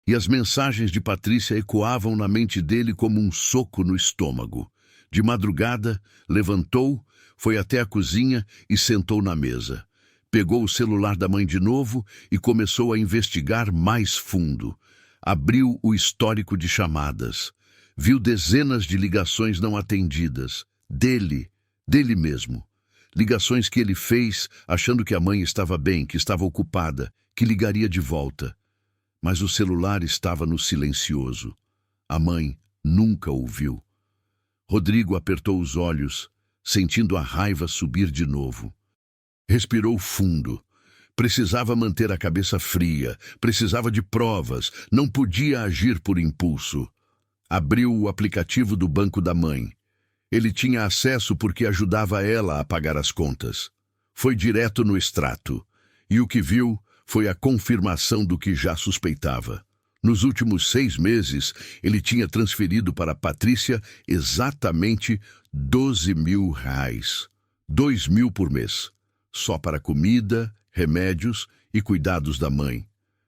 E as mensagens de Patrícia ecoavam na mente dele como um soco no estômago. De madrugada, levantou, foi até a cozinha e sentou na mesa. Pegou o celular da mãe de novo e começou a investigar mais fundo. Abriu o histórico de chamadas. Viu dezenas de ligações não atendidas. Dele mesmo. Ligações que ele fez achando que a mãe estava bem, que estava ocupada, que ligaria de volta. Mas o celular estava no silencioso. A mãe nunca ouviu. Rodrigo apertou os olhos, sentindo a raiva subir de novo. Respirou fundo. Precisava manter a cabeça fria, precisava de provas, não podia agir por impulso. Abriu o aplicativo do banco da mãe. Ele tinha acesso porque ajudava ela a pagar as contas. Foi direto no extrato, e o que viu foi a confirmação do que já suspeitava. Nos últimos 6 meses, ele tinha transferido para Patrícia exatamente R$12.000. 2.000 por mês. Só para comida, remédios e cuidados da mãe.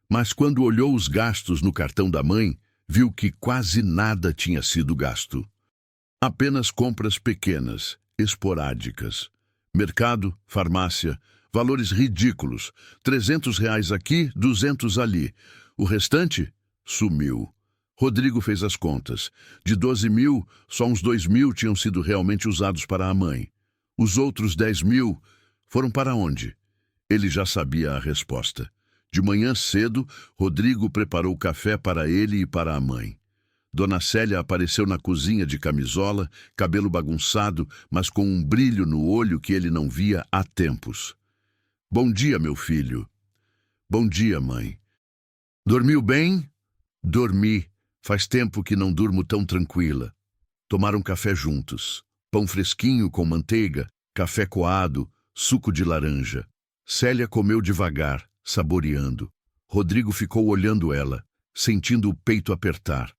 Mas quando olhou os gastos no cartão da mãe, viu que quase nada tinha sido gasto. Apenas compras pequenas, esporádicas. Mercado, farmácia, valores ridículos. R$300 aqui, 200 ali. O restante sumiu. Rodrigo fez as contas. De 12.000, só uns 2.000 tinham sido realmente usados para a mãe. Os outros 10.000 foram para onde? Ele já sabia a resposta. De manhã cedo, Rodrigo preparou café para ele e para a mãe. Dona Célia apareceu na cozinha de camisola, cabelo bagunçado, mas com um brilho no olho que ele não via há tempos. Bom dia, meu filho. Bom dia, mãe. Dormiu bem? Dormi. Faz tempo que não durmo tão tranquila. Tomaram café juntos. Pão fresquinho com manteiga, café coado, suco de laranja. Célia comeu devagar, saboreando. Rodrigo ficou olhando ela, sentindo o peito apertar.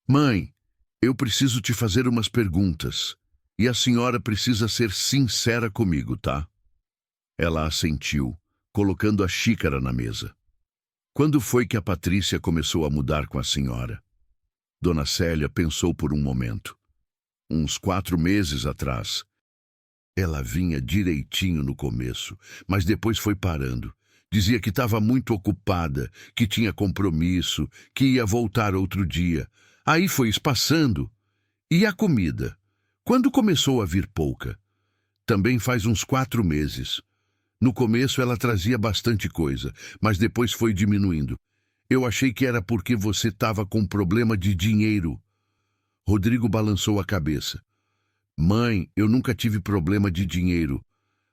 Mãe, eu preciso te fazer umas perguntas. E a senhora precisa ser sincera comigo, tá? Ela assentiu, colocando a xícara na mesa. Quando foi que a Patrícia começou a mudar com a senhora? Dona Célia pensou por um momento. Uns 4 meses atrás. Ela vinha direitinho no começo, mas depois foi parando. Dizia que estava muito ocupada, que tinha compromisso, que ia voltar outro dia. Aí foi espaçando. E a comida? Quando começou a vir pouca? Também faz uns 4 meses. No começo ela trazia bastante coisa, mas depois foi diminuindo. Eu achei que era porque você estava com problema de dinheiro. Rodrigo balançou a cabeça. Mãe, eu nunca tive problema de dinheiro.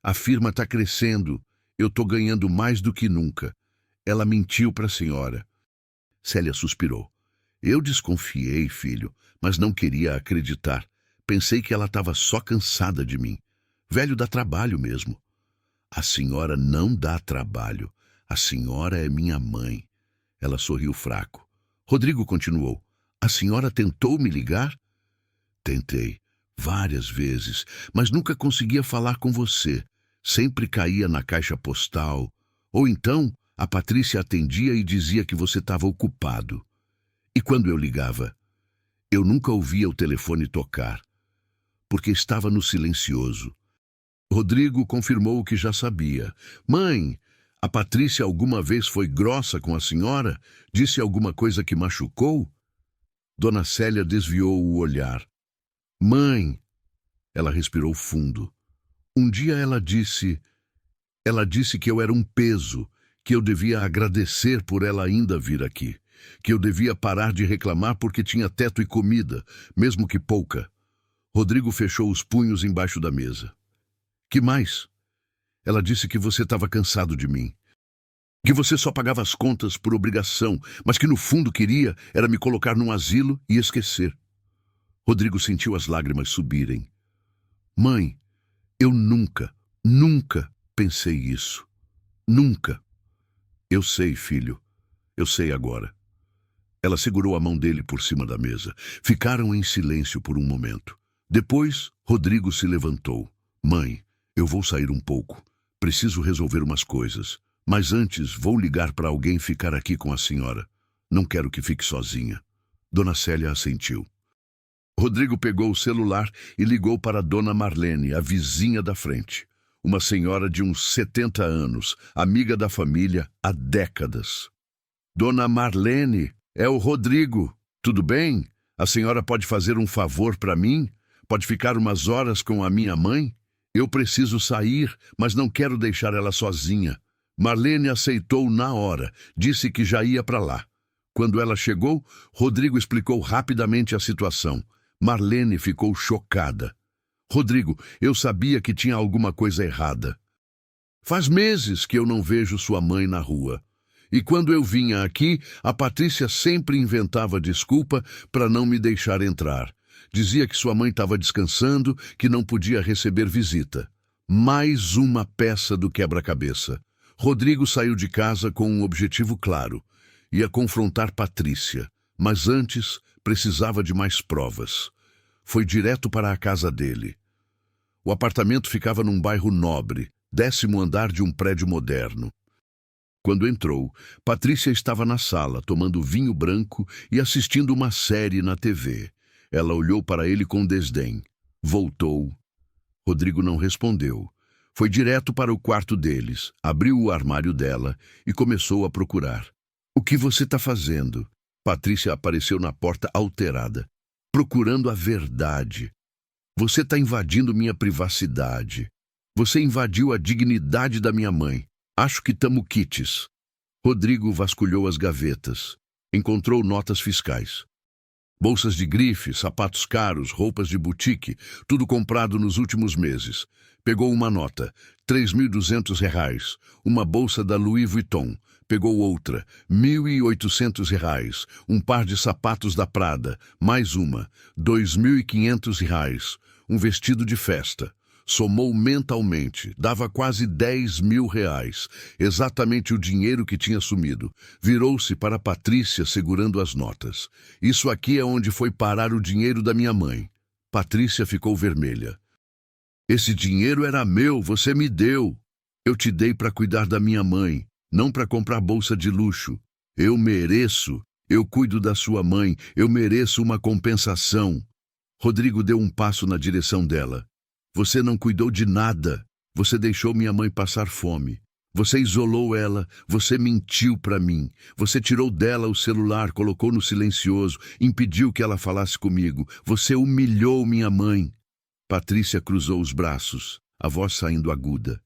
A firma está crescendo. Eu estou ganhando mais do que nunca. Ela mentiu para a senhora. Célia suspirou. Eu desconfiei, filho, mas não queria acreditar. Pensei que ela estava só cansada de mim. Velho dá trabalho mesmo. A senhora não dá trabalho. A senhora é minha mãe. Ela sorriu fraco. Rodrigo continuou. A senhora tentou me ligar? Tentei. Várias vezes, mas nunca conseguia falar com você. Sempre caía na caixa postal. Ou então, a Patrícia atendia e dizia que você estava ocupado. E quando eu ligava, eu nunca ouvia o telefone tocar, porque estava no silencioso. Rodrigo confirmou o que já sabia. Mãe, a Patrícia alguma vez foi grossa com a senhora? Disse alguma coisa que machucou? Dona Célia desviou o olhar. Mãe, ela respirou fundo. Um dia ela disse que eu era um peso, que eu devia agradecer por ela ainda vir aqui, que eu devia parar de reclamar porque tinha teto e comida, mesmo que pouca. Rodrigo fechou os punhos embaixo da mesa. Que mais? Ela disse que você estava cansado de mim, que você só pagava as contas por obrigação, mas que no fundo queria era me colocar num asilo e esquecer. Rodrigo sentiu as lágrimas subirem. Mãe, eu nunca pensei isso. Nunca. Eu sei, filho. Eu sei agora. Ela segurou a mão dele por cima da mesa. Ficaram em silêncio por um momento. Depois, Rodrigo se levantou. Mãe, eu vou sair um pouco. Preciso resolver umas coisas. Mas antes, vou ligar para alguém ficar aqui com a senhora. Não quero que fique sozinha. Dona Célia assentiu. Rodrigo pegou o celular e ligou para Dona Marlene, a vizinha da frente. Uma senhora de uns 70 anos, amiga da família há décadas. Dona Marlene, é o Rodrigo. Tudo bem? A senhora pode fazer um favor para mim? Pode ficar umas horas com a minha mãe? Eu preciso sair, mas não quero deixar ela sozinha. Marlene aceitou na hora, disse que já ia para lá. Quando ela chegou, Rodrigo explicou rapidamente a situação. Marlene ficou chocada. Rodrigo, eu sabia que tinha alguma coisa errada. Faz meses que eu não vejo sua mãe na rua. E quando eu vinha aqui, a Patrícia sempre inventava desculpa para não me deixar entrar. Dizia que sua mãe estava descansando, que não podia receber visita. Mais uma peça do quebra-cabeça. Rodrigo saiu de casa com um objetivo claro. Ia confrontar Patrícia, mas antes precisava de mais provas. Foi direto para a casa dele. O apartamento ficava num bairro nobre, 10º andar de um prédio moderno. Quando entrou, Patrícia estava na sala, tomando vinho branco e assistindo uma série na TV. Ela olhou para ele com desdém. Voltou. Rodrigo não respondeu. Foi direto para o quarto deles, abriu o armário dela e começou a procurar. O que você está fazendo? Patrícia apareceu na porta alterada. Procurando a verdade. Você está invadindo minha privacidade. Você invadiu a dignidade da minha mãe. Acho que tamo quites. Rodrigo vasculhou as gavetas. Encontrou notas fiscais. Bolsas de grife, sapatos caros, roupas de boutique, tudo comprado nos últimos meses. Pegou uma nota, R$ 3.200. Uma bolsa da Louis Vuitton. Pegou outra, R$ 1.800. Um par de sapatos da Prada. Mais uma, R$ 2.500. Um vestido de festa. Somou mentalmente, dava quase R$ 10.000, exatamente o dinheiro que tinha sumido. Virou-se para Patrícia segurando as notas. Isso aqui é onde foi parar o dinheiro da minha mãe. Patrícia ficou vermelha. Esse dinheiro era meu, você me deu. Eu te dei para cuidar da minha mãe, não para comprar bolsa de luxo. Eu mereço, eu cuido da sua mãe, eu mereço uma compensação. Rodrigo deu um passo na direção dela. Você não cuidou de nada. Você deixou minha mãe passar fome. Você isolou ela. Você mentiu para mim. Você tirou dela o celular, colocou no silencioso, impediu que ela falasse comigo. Você humilhou minha mãe. Patrícia cruzou os braços, a voz saindo aguda.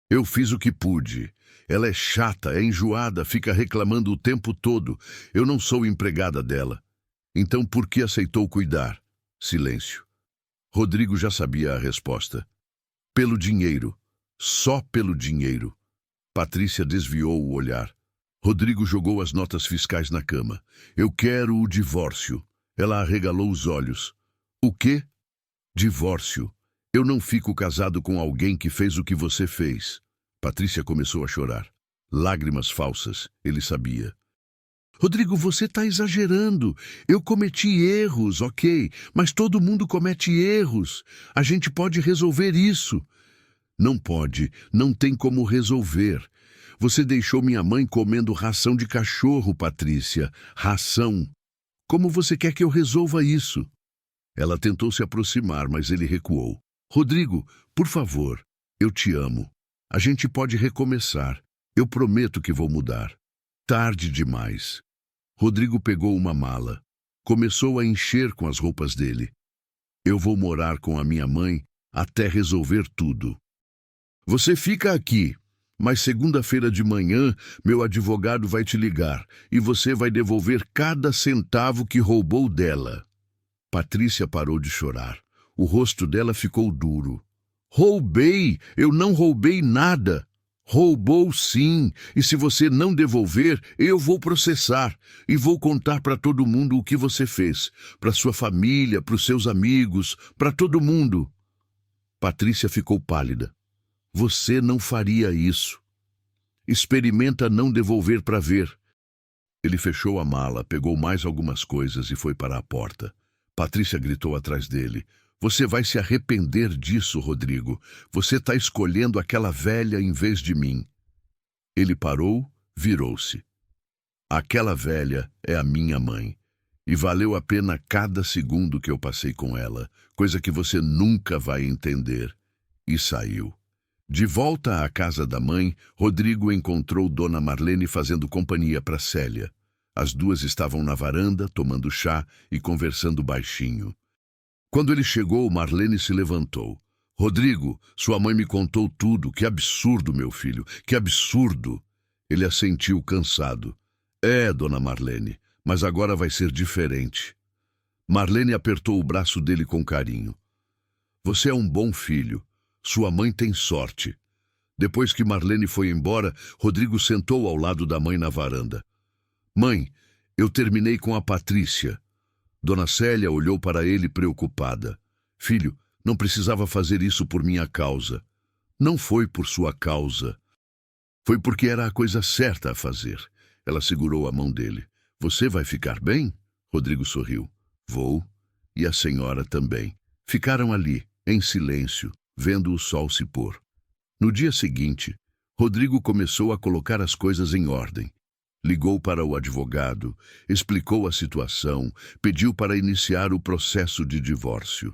Eu fiz o que pude. Ela é chata, é enjoada, fica reclamando o tempo todo. Eu não sou empregada dela. Então por que aceitou cuidar? Silêncio. Rodrigo já sabia a resposta. Pelo dinheiro. Só pelo dinheiro. Patrícia desviou o olhar. Rodrigo jogou as notas fiscais na cama. Eu quero o divórcio. Ela arregalou os olhos. O quê? Divórcio. Eu não fico casado com alguém que fez o que você fez. Patrícia começou a chorar. Lágrimas falsas, ele sabia. Rodrigo, você está exagerando. Eu cometi erros, ok, mas todo mundo comete erros. A gente pode resolver isso. Não pode, não tem como resolver. Você deixou minha mãe comendo ração de cachorro, Patrícia. Ração. Como você quer que eu resolva isso? Ela tentou se aproximar, mas ele recuou. Rodrigo, por favor, eu te amo. A gente pode recomeçar. Eu prometo que vou mudar. Tarde demais. Rodrigo pegou uma mala. Começou a encher com as roupas dele. Eu vou morar com a minha mãe até resolver tudo. Você fica aqui, mas segunda-feira de manhã meu advogado vai te ligar e você vai devolver cada centavo que roubou dela. Patrícia parou de chorar. O rosto dela ficou duro. Roubei! Eu não roubei nada! Roubou sim, e se você não devolver, eu vou processar e vou contar para todo mundo o que você fez, para sua família, para os seus amigos, para todo mundo. Patrícia ficou pálida. Você não faria isso. Experimenta não devolver para ver. Ele fechou a mala, pegou mais algumas coisas e foi para a porta. Patrícia gritou atrás dele. Você vai se arrepender disso, Rodrigo. Você está escolhendo aquela velha em vez de mim. Ele parou, virou-se. Aquela velha é a minha mãe. E valeu a pena cada segundo que eu passei com ela, coisa que você nunca vai entender. E saiu. De volta à casa da mãe, Rodrigo encontrou Dona Marlene fazendo companhia para Célia. As duas estavam na varanda, tomando chá e conversando baixinho. Quando ele chegou, Marlene se levantou. Rodrigo, sua mãe me contou tudo. Que absurdo, meu filho, que absurdo. Ele assentiu cansado. É, Dona Marlene, mas agora vai ser diferente. Marlene apertou o braço dele com carinho. Você é um bom filho. Sua mãe tem sorte. Depois que Marlene foi embora, Rodrigo sentou ao lado da mãe na varanda. Mãe, eu terminei com a Patrícia. Dona Célia olhou para ele preocupada. Filho, não precisava fazer isso por minha causa. Não foi por sua causa. Foi porque era a coisa certa a fazer. Ela segurou a mão dele. Você vai ficar bem? Rodrigo sorriu. Vou. E a senhora também. Ficaram ali, em silêncio, vendo o sol se pôr. No dia seguinte, Rodrigo começou a colocar as coisas em ordem. Ligou para o advogado, explicou a situação, pediu para iniciar o processo de divórcio.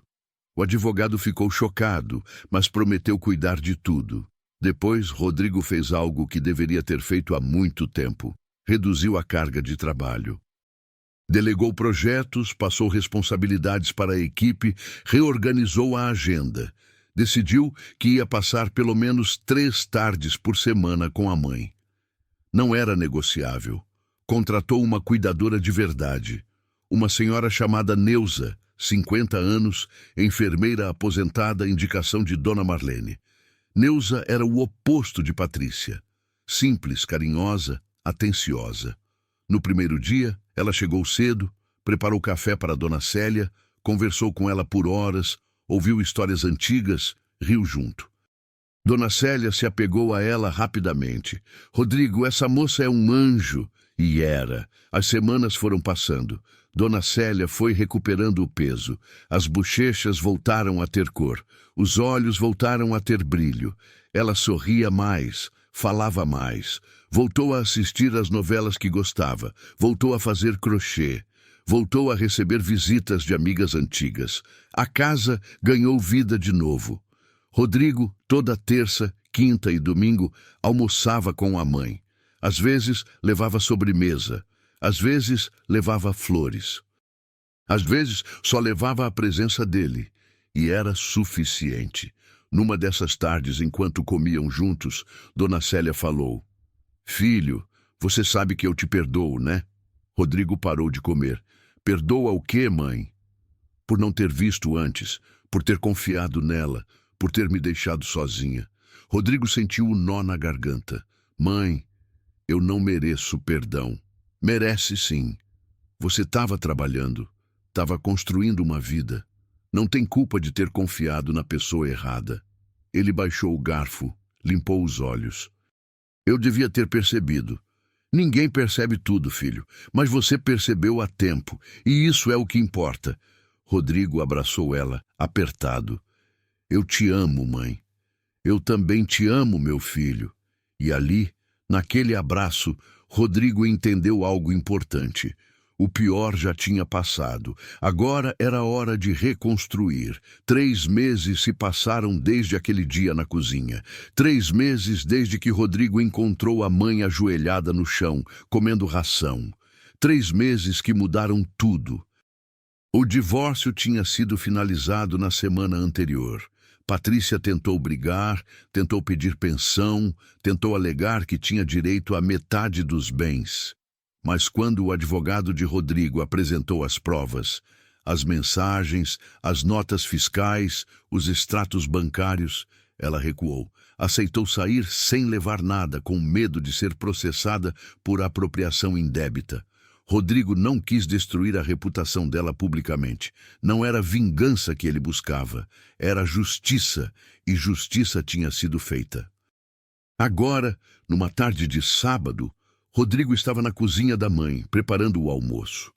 O advogado ficou chocado, mas prometeu cuidar de tudo. Depois, Rodrigo fez algo que deveria ter feito há muito tempo. Reduziu a carga de trabalho. Delegou projetos, passou responsabilidades para a equipe, reorganizou a agenda. Decidiu que ia passar pelo menos 3 tardes por semana com a mãe. Não era negociável. Contratou uma cuidadora de verdade. Uma senhora chamada Neuza, 50 anos, enfermeira aposentada, indicação de Dona Marlene. Neuza era o oposto de Patrícia. Simples, carinhosa, atenciosa. No primeiro dia, ela chegou cedo, preparou café para Dona Célia, conversou com ela por horas, ouviu histórias antigas, riu junto. Dona Célia se apegou a ela rapidamente. Rodrigo, essa moça é um anjo. E era. As semanas foram passando. Dona Célia foi recuperando o peso. As bochechas voltaram a ter cor. Os olhos voltaram a ter brilho. Ela sorria mais, falava mais. Voltou a assistir às novelas que gostava. Voltou a fazer crochê. Voltou a receber visitas de amigas antigas. A casa ganhou vida de novo. Rodrigo, toda terça, quinta e domingo, almoçava com a mãe. Às vezes, levava sobremesa. Às vezes, levava flores. Às vezes, só levava a presença dele. E era suficiente. Numa dessas tardes, enquanto comiam juntos, Dona Célia falou: Filho, você sabe que eu te perdoo, né? Rodrigo parou de comer. Perdoa o quê, mãe? Por não ter visto antes, por ter confiado nela, por ter me deixado sozinha. Rodrigo sentiu um nó na garganta. Mãe, eu não mereço perdão. Merece sim. Você estava trabalhando, estava construindo uma vida. Não tem culpa de ter confiado na pessoa errada. Ele baixou o garfo, limpou os olhos. Eu devia ter percebido. Ninguém percebe tudo, filho, mas você percebeu a tempo, e isso é o que importa. Rodrigo abraçou ela, apertado. Eu te amo, mãe. Eu também te amo, meu filho. E ali, naquele abraço, Rodrigo entendeu algo importante. O pior já tinha passado. Agora era hora de reconstruir. 3 meses se passaram desde aquele dia na cozinha. 3 meses desde que Rodrigo encontrou a mãe ajoelhada no chão, comendo ração. 3 meses que mudaram tudo. O divórcio tinha sido finalizado na semana anterior. Patrícia tentou brigar, tentou pedir pensão, tentou alegar que tinha direito à metade dos bens. Mas quando o advogado de Rodrigo apresentou as provas, as mensagens, as notas fiscais, os extratos bancários, ela recuou. Aceitou sair sem levar nada, com medo de ser processada por apropriação indébita. Rodrigo não quis destruir a reputação dela publicamente. Não era vingança que ele buscava, era justiça, e justiça tinha sido feita. Agora, numa tarde de sábado, Rodrigo estava na cozinha da mãe, preparando o almoço.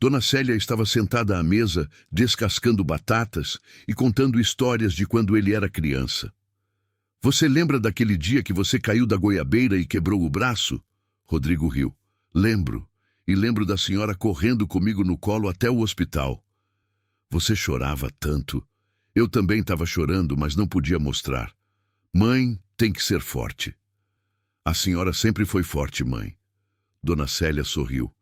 Dona Célia estava sentada à mesa, descascando batatas e contando histórias de quando ele era criança. Você lembra daquele dia que você caiu da goiabeira e quebrou o braço? Rodrigo riu. Lembro, e lembro da senhora correndo comigo no colo até o hospital. Você chorava tanto. Eu também estava chorando, mas não podia mostrar. Mãe tem que ser forte. A senhora sempre foi forte, mãe. Dona Célia sorriu.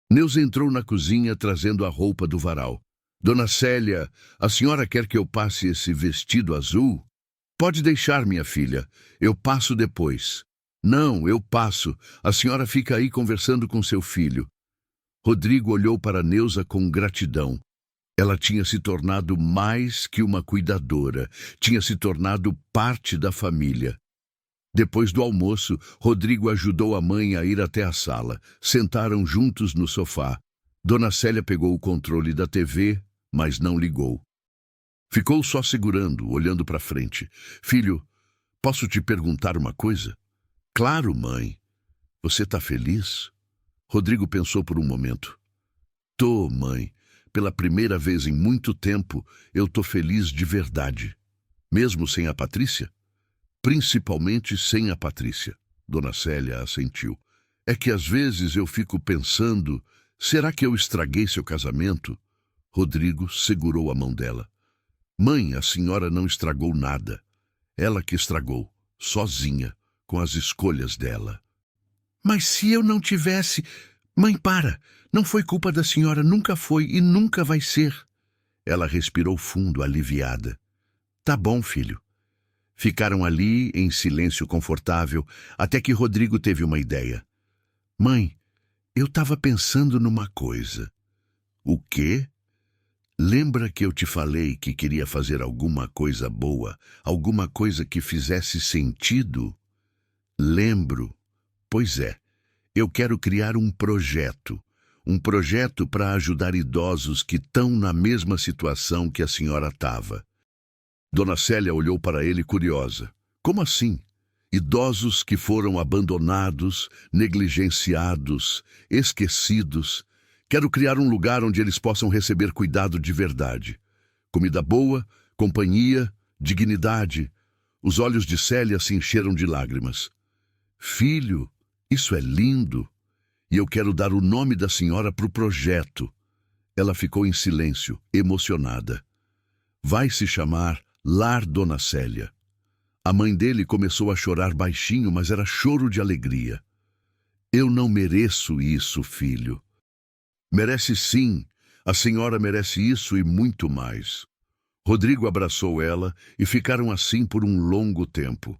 Neuza entrou na cozinha trazendo a roupa do varal. Dona Célia, a senhora quer que eu passe esse vestido azul? Pode deixar, minha filha. Eu passo depois. Não, eu passo. A senhora fica aí conversando com seu filho. Rodrigo olhou para Neuza com gratidão. Ela tinha se tornado mais que uma cuidadora. Tinha se tornado parte da família. Depois do almoço, Rodrigo ajudou a mãe a ir até a sala. Sentaram juntos no sofá. Dona Célia pegou o controle da TV, mas não ligou. Ficou só segurando, olhando para frente. Filho, posso te perguntar uma coisa? Claro, mãe. Você está feliz? Rodrigo pensou por um momento. Tô, mãe. Pela primeira vez em muito tempo, eu tô feliz de verdade. Mesmo sem a Patrícia? Principalmente sem a Patrícia. Dona Célia assentiu. É que às vezes eu fico pensando, será que eu estraguei seu casamento? Rodrigo segurou a mão dela. Mãe, a senhora não estragou nada. Ela que estragou, sozinha, com as escolhas dela. Mas se eu não tivesse... Mãe, para! Não foi culpa da senhora, nunca foi e nunca vai ser. Ela respirou fundo, aliviada. Tá bom, filho. Ficaram ali, em silêncio confortável, até que Rodrigo teve uma ideia. Mãe, eu estava pensando numa coisa. O quê? Lembra que eu te falei que queria fazer alguma coisa boa, alguma coisa que fizesse sentido? Lembro. Pois é, eu quero criar um projeto para ajudar idosos que estão na mesma situação que a senhora estava. Dona Célia olhou para ele curiosa. Como assim? Idosos que foram abandonados, negligenciados, esquecidos. Quero criar um lugar onde eles possam receber cuidado de verdade. Comida boa, companhia, dignidade. Os olhos de Célia se encheram de lágrimas. Filho, isso é lindo. E eu quero dar o nome da senhora para o projeto. Ela ficou em silêncio, emocionada. Vai se chamar Lar Dona Célia. A mãe dele começou a chorar baixinho, mas era choro de alegria. Eu não mereço isso, filho. Merece sim. A senhora merece isso e muito mais. Rodrigo abraçou ela e ficaram assim por um longo tempo.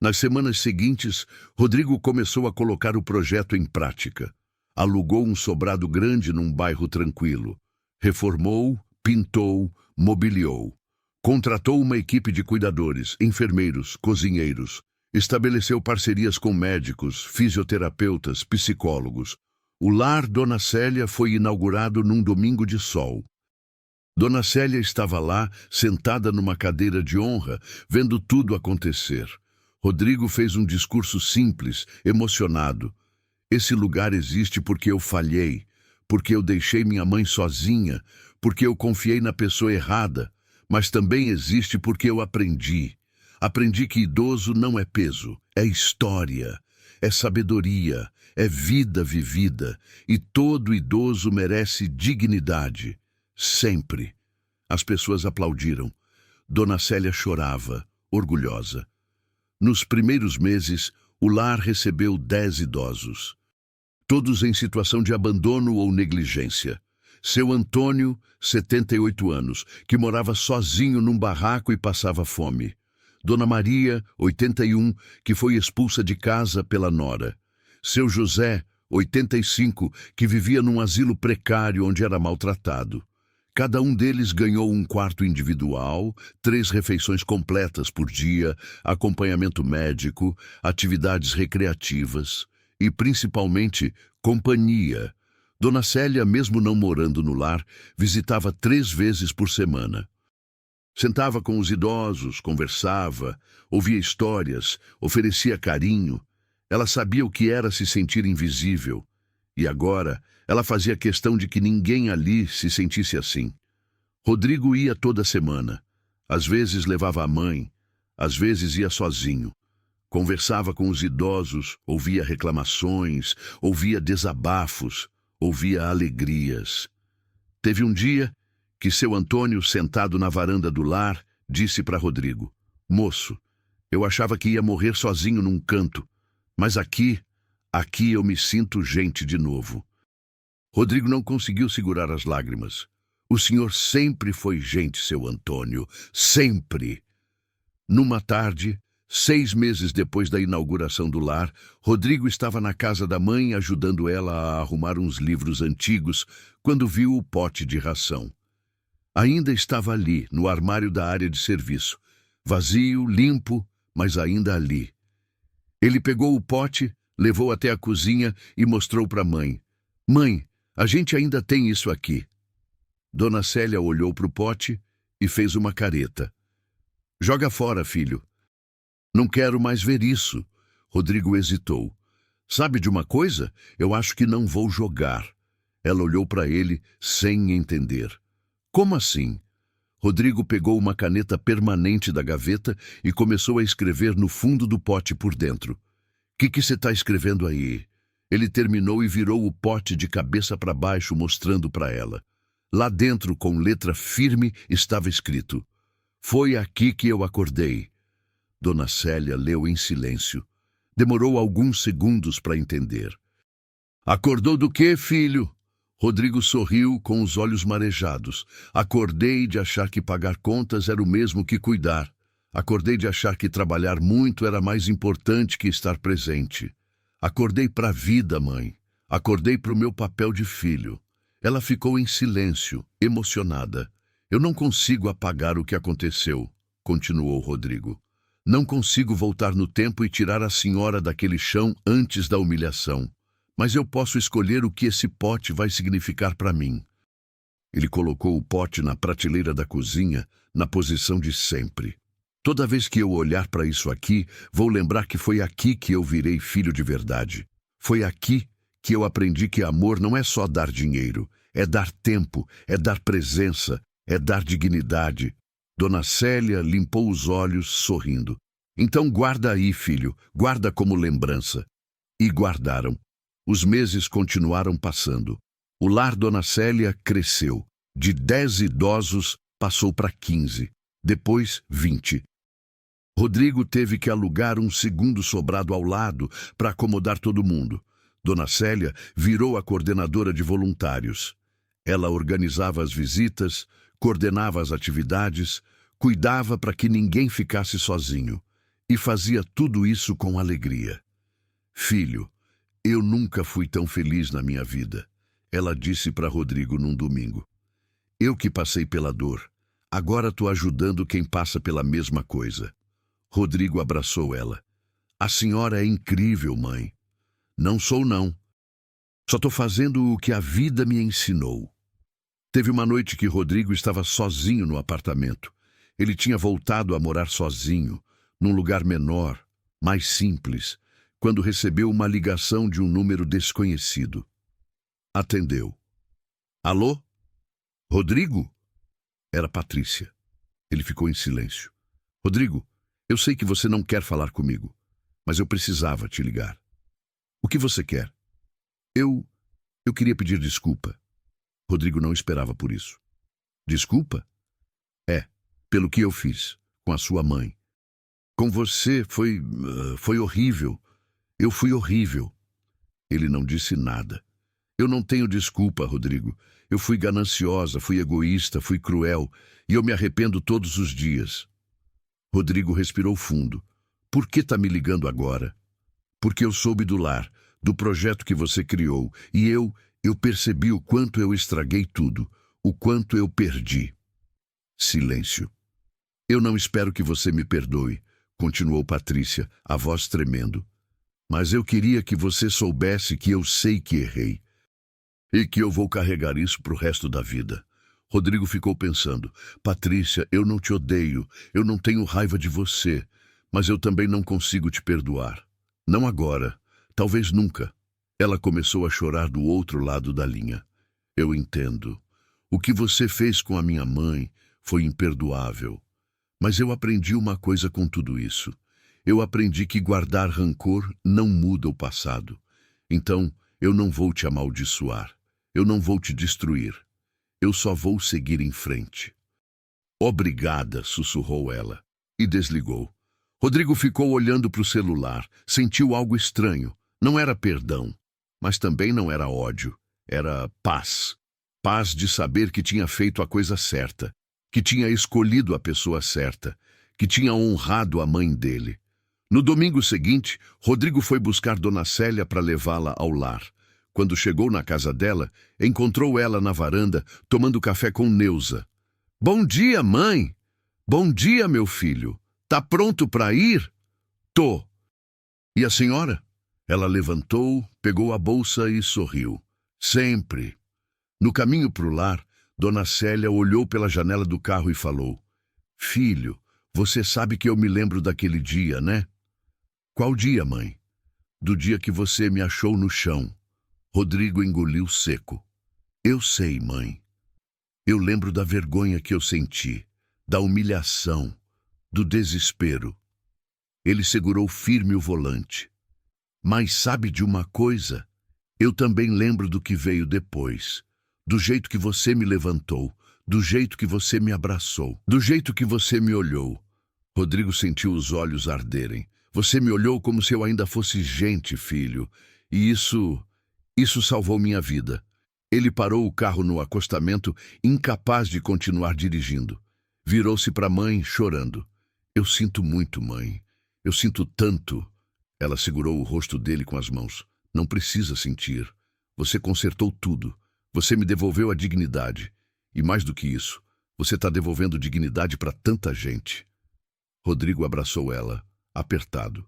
Nas semanas seguintes, Rodrigo começou a colocar o projeto em prática. Alugou um sobrado grande num bairro tranquilo. Reformou, pintou, mobiliou. Contratou uma equipe de cuidadores, enfermeiros, cozinheiros. Estabeleceu parcerias com médicos, fisioterapeutas, psicólogos. O Lar Dona Célia foi inaugurado num domingo de sol. Dona Célia estava lá, sentada numa cadeira de honra, vendo tudo acontecer. Rodrigo fez um discurso simples, emocionado. Esse lugar existe porque eu falhei, porque eu deixei minha mãe sozinha, porque eu confiei na pessoa errada, mas também existe porque eu aprendi. Aprendi que idoso não é peso, é história, é sabedoria, é vida vivida, e todo idoso merece dignidade, sempre. As pessoas aplaudiram. Dona Célia chorava, orgulhosa. Nos primeiros meses, o lar recebeu 10 idosos. Todos em situação de abandono ou negligência. Seu Antônio, 78 anos, que morava sozinho num barraco e passava fome. Dona Maria, 81, que foi expulsa de casa pela nora. Seu José, 85, que vivia num asilo precário onde era maltratado. Cada um deles ganhou um quarto individual, 3 refeições completas por dia, acompanhamento médico, atividades recreativas e, principalmente, companhia. Dona Célia, mesmo não morando no lar, visitava 3 vezes por semana. Sentava com os idosos, conversava, ouvia histórias, oferecia carinho. Ela sabia o que era se sentir invisível. E agora, ela fazia questão de que ninguém ali se sentisse assim. Rodrigo ia toda semana. Às vezes levava a mãe, às vezes ia sozinho. Conversava com os idosos, ouvia reclamações, ouvia desabafos, ouvia alegrias. Teve um dia que seu Antônio, sentado na varanda do lar, disse para Rodrigo: "Moço, eu achava que ia morrer sozinho num canto, mas aqui eu me sinto gente de novo." Rodrigo não conseguiu segurar as lágrimas. O senhor sempre foi gente, seu Antônio, sempre. Numa tarde, 6 meses depois da inauguração do lar, Rodrigo estava na casa da mãe ajudando ela a arrumar uns livros antigos quando viu o pote de ração. Ainda estava ali, no armário da área de serviço, vazio, limpo, mas ainda ali. Ele pegou o pote, levou até a cozinha e mostrou para a mãe. "Mãe, a gente ainda tem isso aqui." Dona Célia olhou para o pote e fez uma careta. "Joga fora, filho." "Não quero mais ver isso." Rodrigo hesitou. "Sabe de uma coisa? Eu acho que não vou jogar." Ela olhou para ele sem entender. "Como assim?" Rodrigo pegou uma caneta permanente da gaveta e começou a escrever no fundo do pote por dentro. Que você está escrevendo aí?" Ele terminou e virou o pote de cabeça para baixo, mostrando para ela. Lá dentro, com letra firme, estava escrito: "Foi aqui que eu acordei." Dona Célia leu em silêncio. Demorou alguns segundos para entender. "Acordou do quê, filho?" Rodrigo sorriu com os olhos marejados. "Acordei de achar que pagar contas era o mesmo que cuidar. Acordei de achar que trabalhar muito era mais importante que estar presente. Acordei para a vida, mãe. Acordei para o meu papel de filho." Ela ficou em silêncio, emocionada. "Eu não consigo apagar o que aconteceu", continuou Rodrigo. "Não consigo voltar no tempo e tirar a senhora daquele chão antes da humilhação. Mas eu posso escolher o que esse pote vai significar para mim." Ele colocou o pote na prateleira da cozinha, na posição de sempre. "Toda vez que eu olhar para isso aqui, vou lembrar que foi aqui que eu virei filho de verdade. Foi aqui que eu aprendi que amor não é só dar dinheiro, é dar tempo, é dar presença, é dar dignidade." Dona Célia limpou os olhos, sorrindo. "Então guarda aí, filho, guarda como lembrança." E guardaram. Os meses continuaram passando. O lar Dona Célia cresceu. De 10 idosos, passou para 15. Depois, 20. Rodrigo teve que alugar um segundo sobrado ao lado para acomodar todo mundo. Dona Célia virou a coordenadora de voluntários. Ela organizava as visitas, coordenava as atividades, cuidava para que ninguém ficasse sozinho. E fazia tudo isso com alegria. "Filho, eu nunca fui tão feliz na minha vida", ela disse para Rodrigo num domingo. "Eu que passei pela dor, agora estou ajudando quem passa pela mesma coisa." Rodrigo abraçou ela. "A senhora é incrível, mãe." "Não sou, não. Só estou fazendo o que a vida me ensinou." Teve uma noite que Rodrigo estava sozinho no apartamento. Ele tinha voltado a morar sozinho, num lugar menor, mais simples, quando recebeu uma ligação de um número desconhecido. Atendeu. "Alô? Rodrigo?" Era Patrícia. Ele ficou em silêncio. "Rodrigo, eu sei que você não quer falar comigo, mas eu precisava te ligar." "O que você quer?" Eu queria pedir desculpa." Rodrigo não esperava por isso. "Desculpa?" "É, pelo que eu fiz, com a sua mãe. Com você foi horrível. Eu fui horrível." Ele não disse nada. "Eu não tenho desculpa, Rodrigo. Eu fui gananciosa, fui egoísta, fui cruel, e eu me arrependo todos os dias." Rodrigo respirou fundo. "Por que está me ligando agora?" "Porque eu soube do lar, do projeto que você criou, e eu percebi o quanto eu estraguei tudo, o quanto eu perdi." Silêncio. "Eu não espero que você me perdoe", continuou Patrícia, a voz tremendo. "Mas eu queria que você soubesse que eu sei que errei. E que eu vou carregar isso pro resto da vida. Rodrigo ficou pensando: Patrícia, eu não te odeio, eu não tenho raiva de você, mas eu também não consigo te perdoar. Não agora, talvez nunca. Ela começou a chorar do outro lado da linha. Eu entendo. O que você fez com a minha mãe foi imperdoável. Mas eu aprendi uma coisa com tudo isso. Eu aprendi que guardar rancor não muda o passado. Então, eu não vou te amaldiçoar. Eu não vou te destruir. Eu só vou seguir em frente. Obrigada, sussurrou ela, e desligou. Rodrigo ficou olhando para o celular, sentiu algo estranho. Não era perdão, mas também não era ódio. Era paz. Paz de saber que tinha feito a coisa certa, que tinha escolhido a pessoa certa, que tinha honrado a mãe dele. No domingo seguinte, Rodrigo foi buscar Dona Célia para levá-la ao lar. Quando chegou na casa dela, encontrou ela na varanda, tomando café com Neuza. Bom dia, mãe! Bom dia, meu filho! Tá pronto para ir? Tô. E a senhora? Ela levantou, pegou a bolsa e sorriu. Sempre. No caminho para o lar, Dona Célia olhou pela janela do carro e falou: Filho, você sabe que eu me lembro daquele dia, né? Qual dia, mãe? Do dia que você me achou no chão. Rodrigo engoliu seco. Eu sei, mãe. Eu lembro da vergonha que eu senti, da humilhação, do desespero. Ele segurou firme o volante. Mas sabe de uma coisa? Eu também lembro do que veio depois. Do jeito que você me levantou, do jeito que você me abraçou, do jeito que você me olhou. Rodrigo sentiu os olhos arderem. Você me olhou como se eu ainda fosse gente, filho. E isso salvou minha vida. Ele parou o carro no acostamento, incapaz de continuar dirigindo. Virou-se para a mãe, chorando. Eu sinto muito, mãe. Eu sinto tanto. Ela segurou o rosto dele com as mãos. Não precisa sentir. Você consertou tudo. Você me devolveu a dignidade. E mais do que isso, você está devolvendo dignidade para tanta gente. Rodrigo abraçou ela, apertado.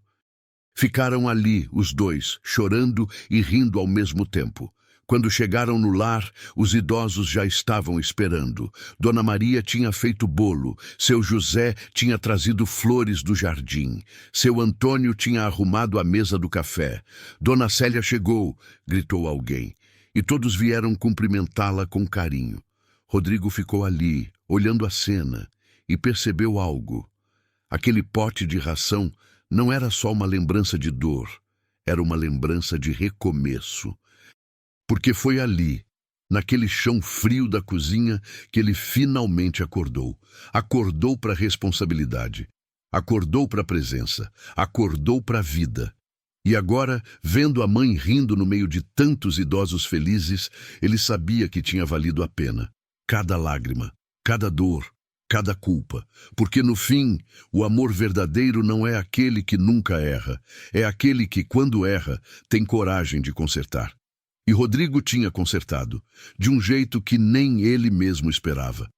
Ficaram ali, os dois, chorando e rindo ao mesmo tempo. Quando chegaram no lar, os idosos já estavam esperando. Dona Maria tinha feito bolo, seu José tinha trazido flores do jardim, seu Antônio tinha arrumado a mesa do café. Dona Célia chegou, gritou alguém, e todos vieram cumprimentá-la com carinho. Rodrigo ficou ali, olhando a cena, e percebeu algo. Aquele pote de ração não era só uma lembrança de dor, era uma lembrança de recomeço. Porque foi ali, naquele chão frio da cozinha, que ele finalmente acordou. Acordou para a responsabilidade, acordou para a presença, acordou para a vida. E agora, vendo a mãe rindo no meio de tantos idosos felizes, ele sabia que tinha valido a pena. Cada lágrima, cada dor, cada culpa, porque no fim, o amor verdadeiro não é aquele que nunca erra, é aquele que, quando erra, tem coragem de consertar. E Rodrigo tinha consertado, de um jeito que nem ele mesmo esperava,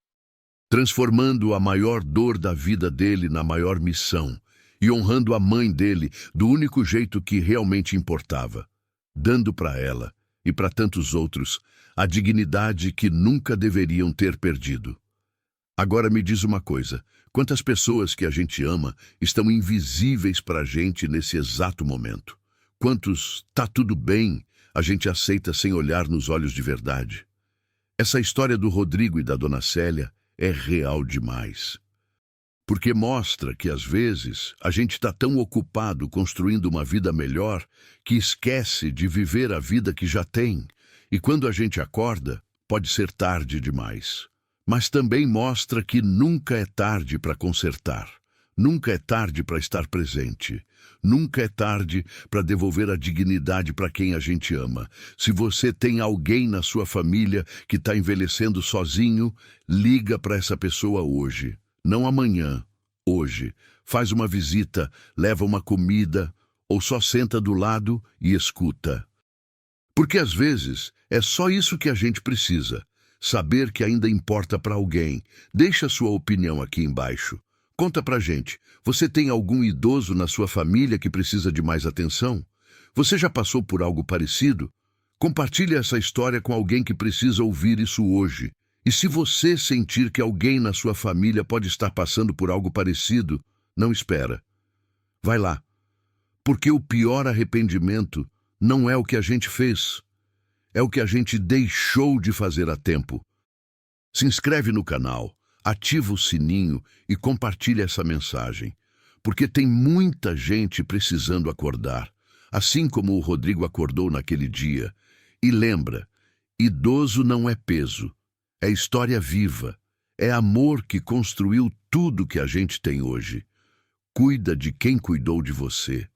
transformando a maior dor da vida dele na maior missão e honrando a mãe dele do único jeito que realmente importava, dando para ela e para tantos outros a dignidade que nunca deveriam ter perdido. Agora me diz uma coisa, quantas pessoas que a gente ama estão invisíveis para a gente nesse exato momento? Quantos tá tudo bem a gente aceita sem olhar nos olhos de verdade? Essa história do Rodrigo e da Dona Célia é real demais. Porque mostra que, às vezes, a gente está tão ocupado construindo uma vida melhor que esquece de viver a vida que já tem. E quando a gente acorda, pode ser tarde demais. Mas também mostra que nunca é tarde para consertar. Nunca é tarde para estar presente. Nunca é tarde para devolver a dignidade para quem a gente ama. Se você tem alguém na sua família que está envelhecendo sozinho, liga para essa pessoa hoje. Não amanhã, hoje. Faz uma visita, leva uma comida, ou só senta do lado e escuta. Porque às vezes é só isso que a gente precisa. Saber que ainda importa para alguém. Deixa sua opinião aqui embaixo. Conta pra gente, você tem algum idoso na sua família que precisa de mais atenção? Você já passou por algo parecido? Compartilhe essa história com alguém que precisa ouvir isso hoje. E se você sentir que alguém na sua família pode estar passando por algo parecido, não espera. Vai lá. Porque o pior arrependimento não é o que a gente fez, é o que a gente deixou de fazer a tempo. Se inscreve no canal, ativa o sininho e compartilha essa mensagem, porque tem muita gente precisando acordar, assim como o Rodrigo acordou naquele dia. E lembra, idoso não é peso, é história viva, é amor que construiu tudo que a gente tem hoje. Cuida de quem cuidou de você.